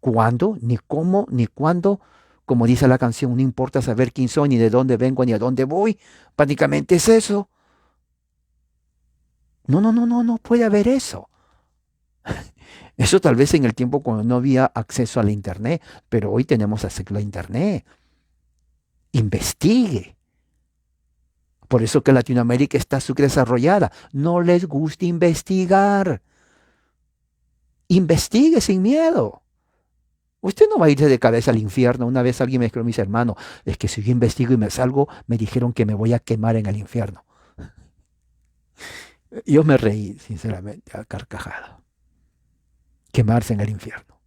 ¿Cuándo? Ni cómo, ni cuándo. Como dice la canción, no importa saber quién soy, ni de dónde vengo, ni a dónde voy. Prácticamente es eso. No, no, no, no, no puede haber eso. Eso tal vez en el tiempo cuando no había acceso a la internet, pero hoy tenemos acceso a la internet. Investigue. Por eso que Latinoamérica está subdesarrollada. No les gusta investigar. Investigue sin miedo. Usted no va a irse de cabeza al infierno. Una vez alguien me escribió, mis hermanos, es que si yo investigo y me salgo, me dijeron que me voy a quemar en el infierno. Yo me reí, sinceramente, a carcajada. Quemarse en el infierno.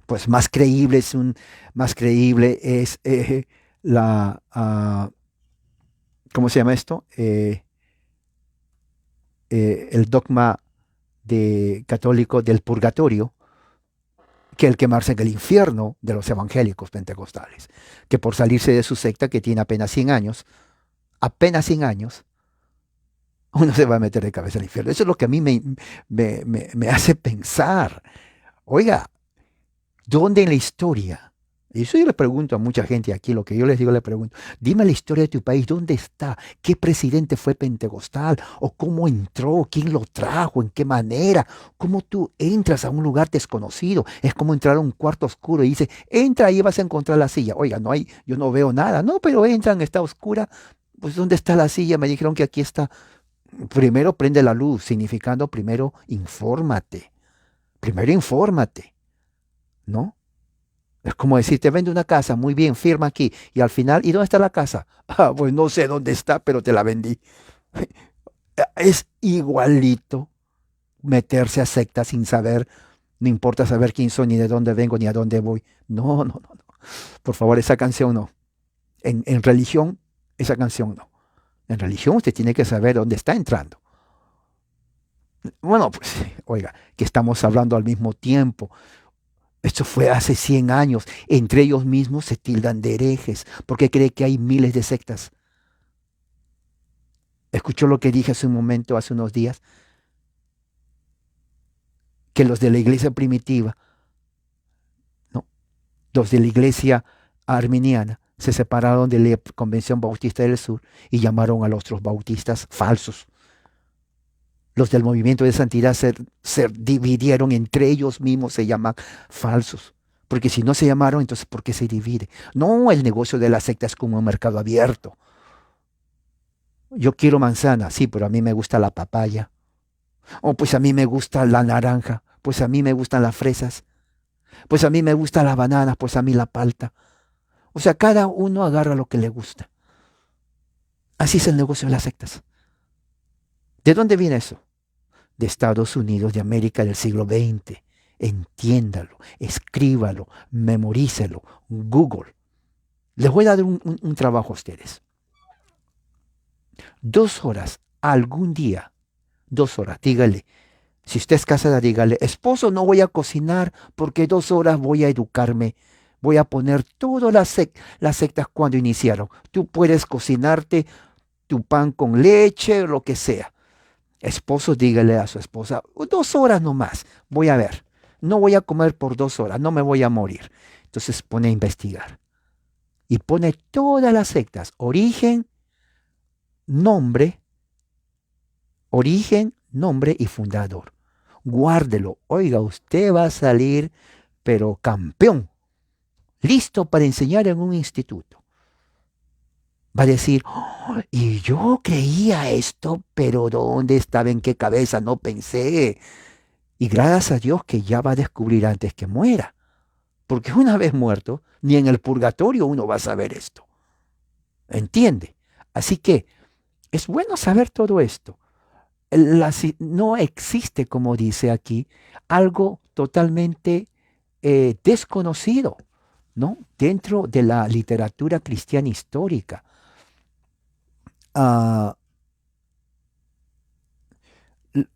Pues más creíble es ¿cómo se llama esto? El dogma católico del purgatorio, que el quemarse en el infierno de los evangélicos pentecostales, que por salirse de su secta que tiene apenas 100 años, uno se va a meter de cabeza al infierno. Eso es lo que a mí me hace pensar. Oiga, ¿dónde en la historia? Y eso yo le pregunto a mucha gente aquí, lo que yo les digo, le pregunto, dime la historia de tu país, ¿dónde está? ¿Qué presidente fue pentecostal? ¿O cómo entró? ¿Quién lo trajo? ¿En qué manera? ¿Cómo tú entras a un lugar desconocido? Es como entrar a un cuarto oscuro y dice, entra y vas a encontrar la silla. Oiga, no hay, yo no veo nada. No, pero entran, está oscura. Pues ¿dónde está la silla? Me dijeron que aquí está. Primero prende la luz, significando primero infórmate. Primero infórmate, ¿no? Es como decir, te vendo una casa, muy bien, firma aquí. Y al final, ¿y dónde está la casa? Ah, pues no sé dónde está, pero te la vendí. Es igualito meterse a secta sin saber, no importa saber quién soy, ni de dónde vengo, ni a dónde voy. No, no, no, no. Por favor, esa canción no. En religión, esa canción no. En religión usted tiene que saber dónde está entrando. Bueno, pues, oiga, que estamos hablando al mismo tiempo. Esto fue hace 100 años. Entre ellos mismos se tildan de herejes porque cree que hay miles de sectas. Escuchó lo que dije hace un momento, hace unos días, que los de la iglesia primitiva, ¿no?, los de la iglesia arminiana, Se separaron de la Convención Bautista del Sur y llamaron a los otros bautistas falsos. Los del movimiento de santidad se dividieron entre ellos mismos, se llaman falsos. Porque si no se llamaron, entonces ¿por qué se divide? No, el negocio de la secta es como un mercado abierto. Yo quiero manzana, sí, pero a mí me gusta la papaya. O pues a mí me gusta la naranja, pues a mí me gustan las fresas, pues a mí me gusta la banana, pues a mí la palta. O sea, cada uno agarra lo que le gusta. Así es el negocio de las sectas. ¿De dónde viene eso? De Estados Unidos de América del siglo XX. Entiéndalo, escríbalo, memorícelo, Google. Les voy a dar un trabajo a ustedes. 2 horas, algún día, 2 horas, dígale. Si usted es casada, dígale, esposo, no voy a cocinar porque 2 horas voy a educarme. Voy a poner todas las sectas cuando iniciaron. Tú puedes cocinarte tu pan con leche, lo que sea. Esposo, dígale a su esposa, 2 horas nomás, voy a ver. No voy a comer por 2 horas, no me voy a morir. Entonces pone a investigar. Y pone todas las sectas, origen, nombre y fundador. Guárdelo. Oiga, usted va a salir, pero campeón. Listo para enseñar en un instituto. Va a decir, "Oh, y yo creía esto, pero ¿dónde estaba? ¿En qué cabeza? No pensé". Y gracias a Dios que ya va a descubrir antes que muera. Porque una vez muerto, ni en el purgatorio uno va a saber esto. ¿Entiende? Así que es bueno saber todo esto. No existe, como dice aquí, algo totalmente desconocido, ¿no? Dentro de la literatura cristiana histórica. Ah,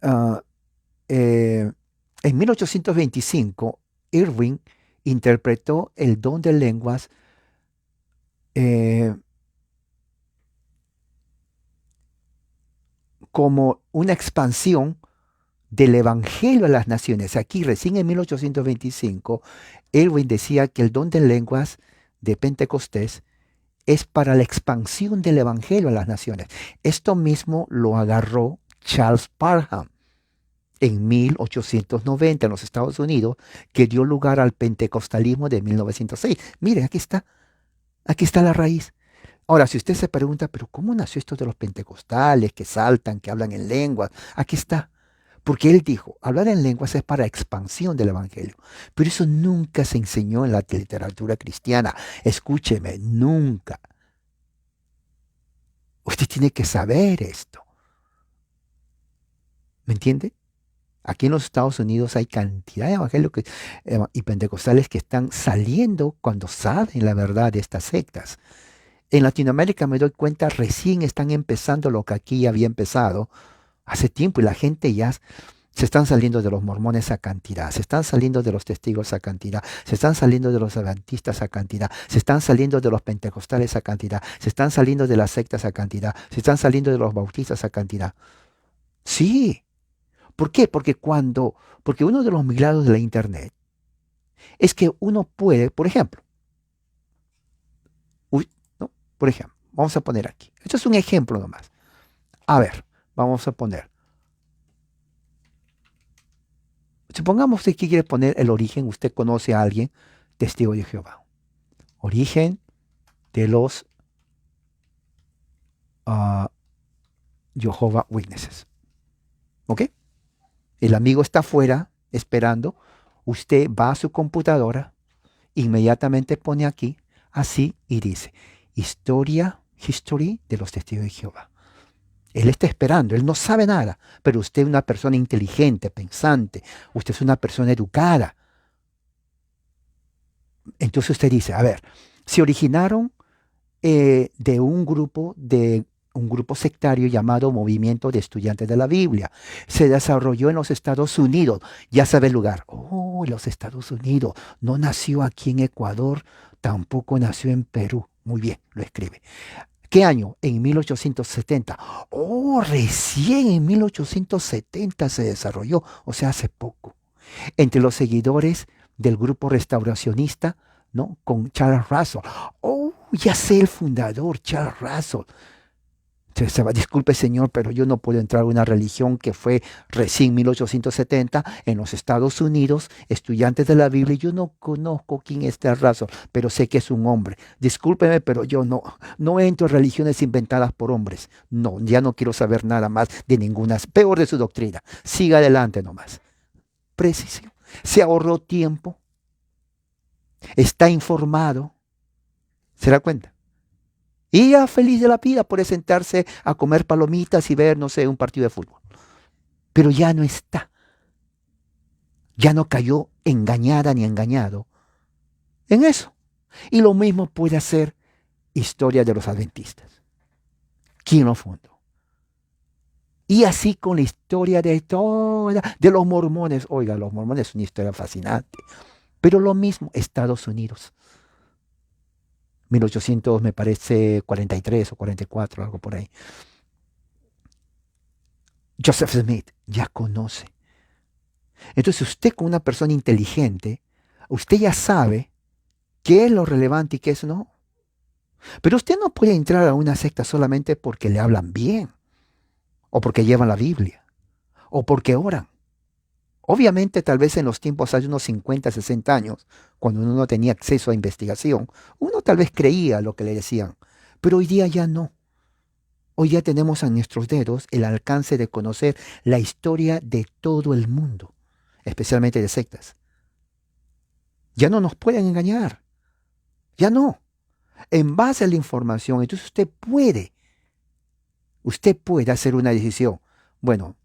ah, en 1825, Irving interpretó el don de lenguas eh, como una expansión del Evangelio a las naciones. Aquí recién en 1825, Irving decía que el don de lenguas de Pentecostés es para la expansión del Evangelio a las naciones. Esto mismo lo agarró Charles Parham en 1890 en los Estados Unidos, que dio lugar al pentecostalismo de 1906. Miren, aquí está la raíz. Ahora, si usted se pregunta, pero ¿cómo nació esto de los pentecostales que saltan, que hablan en lenguas? Aquí está. Porque él dijo, hablar en lenguas es para expansión del evangelio. Pero eso nunca se enseñó en la literatura cristiana. Escúcheme, nunca. Usted tiene que saber esto. ¿Me entiende? Aquí en los Estados Unidos hay cantidad de evangelios y pentecostales que están saliendo cuando saben la verdad de estas sectas. En Latinoamérica me doy cuenta, recién están empezando lo que aquí había empezado hace tiempo y la gente ya se están saliendo de los mormones a cantidad, se están saliendo de los testigos a cantidad, se están saliendo de los adventistas a cantidad, se están saliendo de los pentecostales a cantidad, se están saliendo de las sectas a cantidad, se están saliendo de los bautistas a cantidad. Sí. ¿Por qué? Porque uno de los milagros de la internet es que uno puede, por ejemplo, ¿no? Por ejemplo, vamos a poner aquí. Esto es un ejemplo nomás. A ver, vamos a poner. Supongamos que quiere poner el origen, usted conoce a alguien, testigo de Jehová. Origen de los Jehovah Witnesses. ¿Ok? El amigo está afuera esperando. Usted va a su computadora, inmediatamente pone aquí, así, y dice, history de los testigos de Jehová. Él está esperando, él no sabe nada, pero usted es una persona inteligente, pensante, usted es una persona educada. Entonces usted dice, a ver, se originaron de un grupo sectario llamado Movimiento de Estudiantes de la Biblia. Se desarrolló en los Estados Unidos. Ya sabe el lugar. Oh, los Estados Unidos. No nació aquí en Ecuador, tampoco nació en Perú. Muy bien, lo escribe. ¿Qué año? En 1870. Oh, recién en 1870 se desarrolló, o sea, hace poco. Entre los seguidores del grupo restauracionista ¿no? Con Charles Russell. Oh, ya sé el fundador, Charles Russell. Disculpe, señor, pero yo no puedo entrar a una religión que fue recién 1870 en los Estados Unidos, estudiantes de la Biblia. Yo no conozco quién es este Russell, pero sé que es un hombre. Discúlpeme, pero yo no entro a religiones inventadas por hombres. No, ya no quiero saber nada más de ninguna, peor de su doctrina. Siga adelante nomás. Precisión. Se ahorró tiempo, está informado. ¿Se da cuenta? Y ya feliz de la vida puede sentarse a comer palomitas y ver, no sé, un partido de fútbol. Pero ya no está. Ya no cayó engañada ni engañado en eso. Y lo mismo puede hacer historia de los adventistas. ¿Quién lo fundó? Y así con la historia de los mormones. Oiga, los mormones es una historia fascinante. Pero lo mismo, Estados Unidos. 1800, me parece, 43 o 44, algo por ahí. Joseph Smith ya conoce. Entonces usted como una persona inteligente, usted ya sabe qué es lo relevante y qué es no. Pero usted no puede entrar a una secta solamente porque le hablan bien, o porque llevan la Biblia, o porque oran. Obviamente, tal vez en los tiempos hace unos 50, 60 años, cuando uno no tenía acceso a investigación, uno tal vez creía lo que le decían, pero hoy día ya no. Hoy ya tenemos a nuestros dedos el alcance de conocer la historia de todo el mundo, especialmente de sectas. Ya no nos pueden engañar, ya no. En base a la información, entonces usted puede hacer una decisión. Bueno,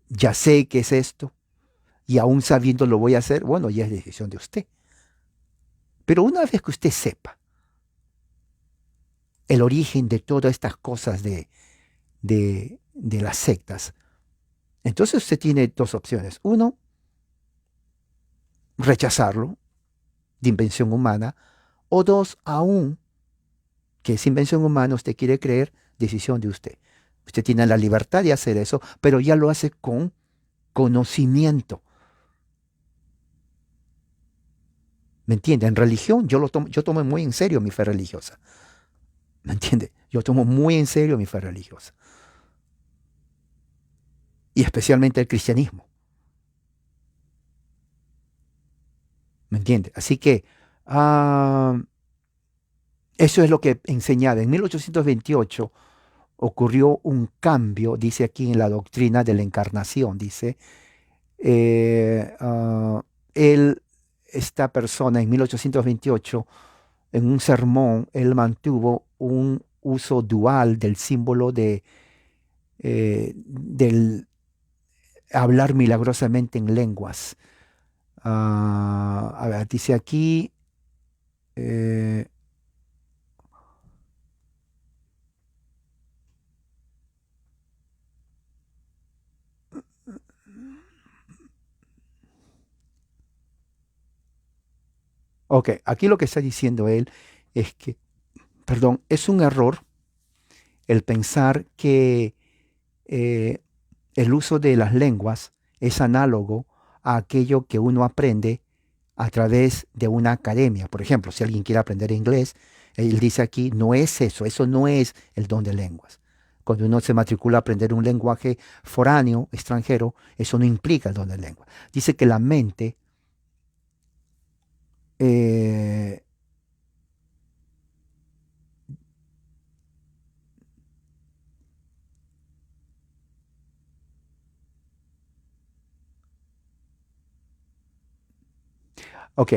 ya sé qué es esto y aún sabiendo lo voy a hacer, bueno, ya es decisión de usted. Pero una vez que usted sepa el origen de todas estas cosas de las sectas, entonces usted tiene dos opciones. Uno, rechazarlo de invención humana, o dos, aún que es invención humana, usted quiere creer, decisión de usted. Usted tiene la libertad de hacer eso, pero ya lo hace con conocimiento. ¿Me entiende? En religión yo tomo muy en serio mi fe religiosa. ¿Me entiende? Yo tomo muy en serio mi fe religiosa. Y especialmente el cristianismo. ¿Me entiende? Así que eso es lo que enseñaba. En 1828 ocurrió un cambio, dice aquí en la doctrina de la encarnación, dice, eh, ah, él, esta persona en 1828, en un sermón, él mantuvo un uso dual del símbolo del hablar milagrosamente en lenguas. A ver, dice aquí, eh, ok, aquí lo que está diciendo él es que, perdón, es un error el pensar que eh, el uso de las lenguas es análogo a aquello que uno aprende a través de una academia. Por ejemplo, si alguien quiere aprender inglés, él dice aquí, no es eso no es el don de lenguas. Cuando uno se matricula a aprender un lenguaje foráneo, extranjero, eso no implica el don de lengua. Dice que la mente, eh, ok,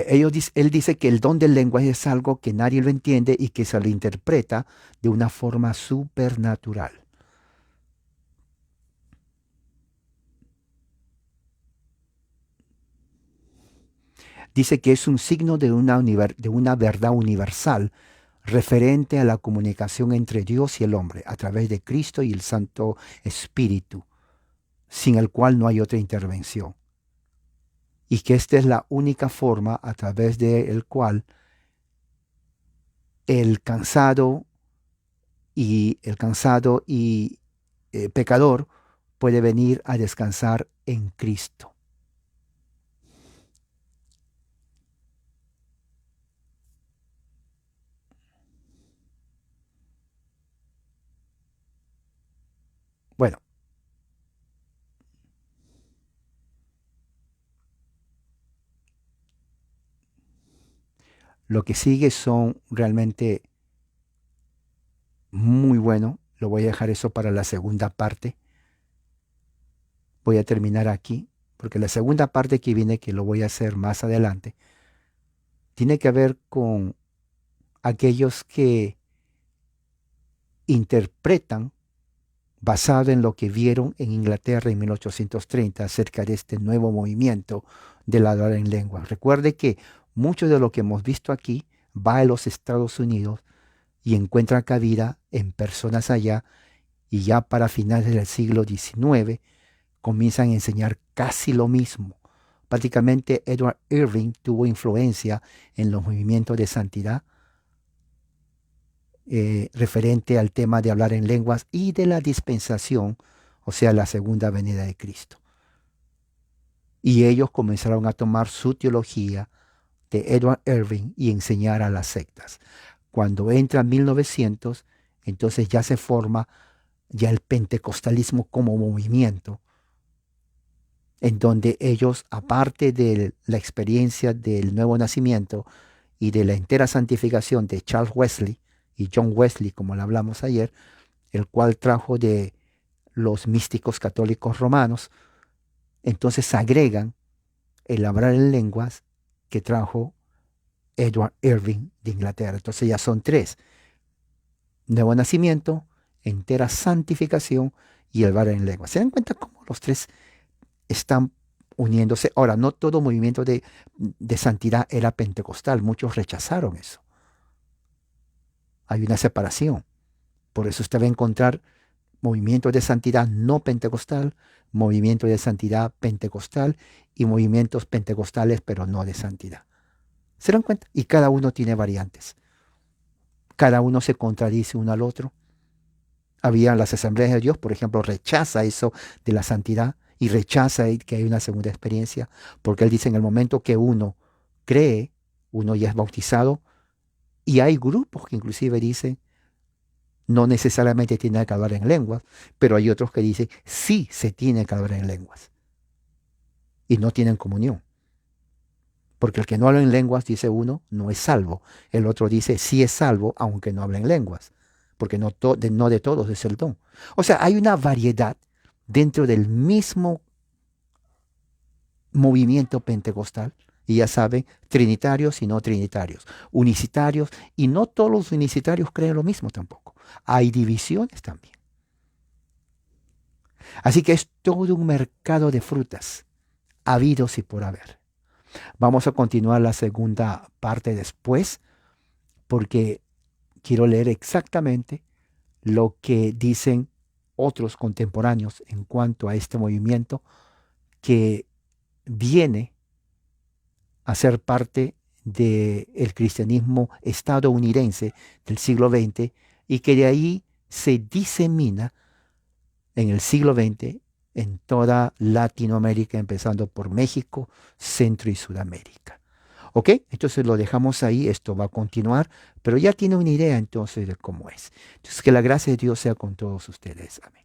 él dice que el don del lenguaje es algo que nadie lo entiende y que se lo interpreta de una forma supernatural. Dice que es un signo de una verdad universal referente a la comunicación entre Dios y el hombre a través de Cristo y el Santo Espíritu, sin el cual no hay otra intervención. Y que esta es la única forma a través de la cual el cansado y pecador puede venir a descansar en Cristo. Bueno, lo que sigue son realmente muy bueno. Lo voy a dejar eso para la segunda parte. Voy a terminar aquí, porque la segunda parte que viene, que lo voy a hacer más adelante, tiene que ver con aquellos que interpretan basado en lo que vieron en Inglaterra en 1830 acerca de este nuevo movimiento del hablar en lengua. Recuerde que mucho de lo que hemos visto aquí va a los Estados Unidos y encuentra cabida en personas allá, y ya para finales del siglo XIX comienzan a enseñar casi lo mismo. Prácticamente Edward Irving tuvo influencia en los movimientos de santidad referente al tema de hablar en lenguas y de la dispensación, o sea, la segunda venida de Cristo. Y ellos comenzaron a tomar su teología de Edward Irving y enseñar a las sectas. Cuando entra 1900, entonces ya se forma ya el pentecostalismo como movimiento, en donde ellos, aparte de la experiencia del nuevo nacimiento y de la entera santificación de Charles Wesley y John Wesley, como le hablamos ayer, el cual trajo de los místicos católicos romanos, entonces agregan el hablar en lenguas que trajo Edward Irving de Inglaterra. Entonces ya son tres: nuevo nacimiento, entera santificación y el hablar en lenguas. ¿Se dan cuenta cómo los tres están uniéndose? Ahora, no todo movimiento de santidad era pentecostal. Muchos rechazaron eso. Hay una separación. Por eso usted va a encontrar movimientos de santidad no pentecostal, movimientos de santidad pentecostal y movimientos pentecostales pero no de santidad. ¿Se dan cuenta? Y cada uno tiene variantes. Cada uno se contradice uno al otro. Había las Asambleas de Dios, por ejemplo, rechaza eso de la santidad y rechaza que hay una segunda experiencia, porque él dice en el momento que uno cree, uno ya es bautizado, y hay grupos que inclusive dicen no necesariamente tiene que hablar en lenguas, pero hay otros que dicen sí se tiene que hablar en lenguas y no tienen comunión. Porque el que no habla en lenguas, dice uno, no es salvo. El otro dice sí es salvo, aunque no hable en lenguas, porque no de todos es el don. O sea, hay una variedad dentro del mismo movimiento pentecostal. Y ya saben, trinitarios y no trinitarios, unicitarios, y no todos los unicitarios creen lo mismo tampoco. Hay divisiones también. Así que es todo un mercado de frutas, habidos y por haber. Vamos a continuar la segunda parte después, porque quiero leer exactamente lo que dicen otros contemporáneos en cuanto a este movimiento que viene a ser parte del cristianismo estadounidense del siglo XX y que de ahí se disemina en el siglo XX en toda Latinoamérica, empezando por México, Centro y Sudamérica. ¿Ok? Entonces lo dejamos ahí, esto va a continuar, pero ya tiene una idea entonces de cómo es. Entonces que la gracia de Dios sea con todos ustedes. Amén.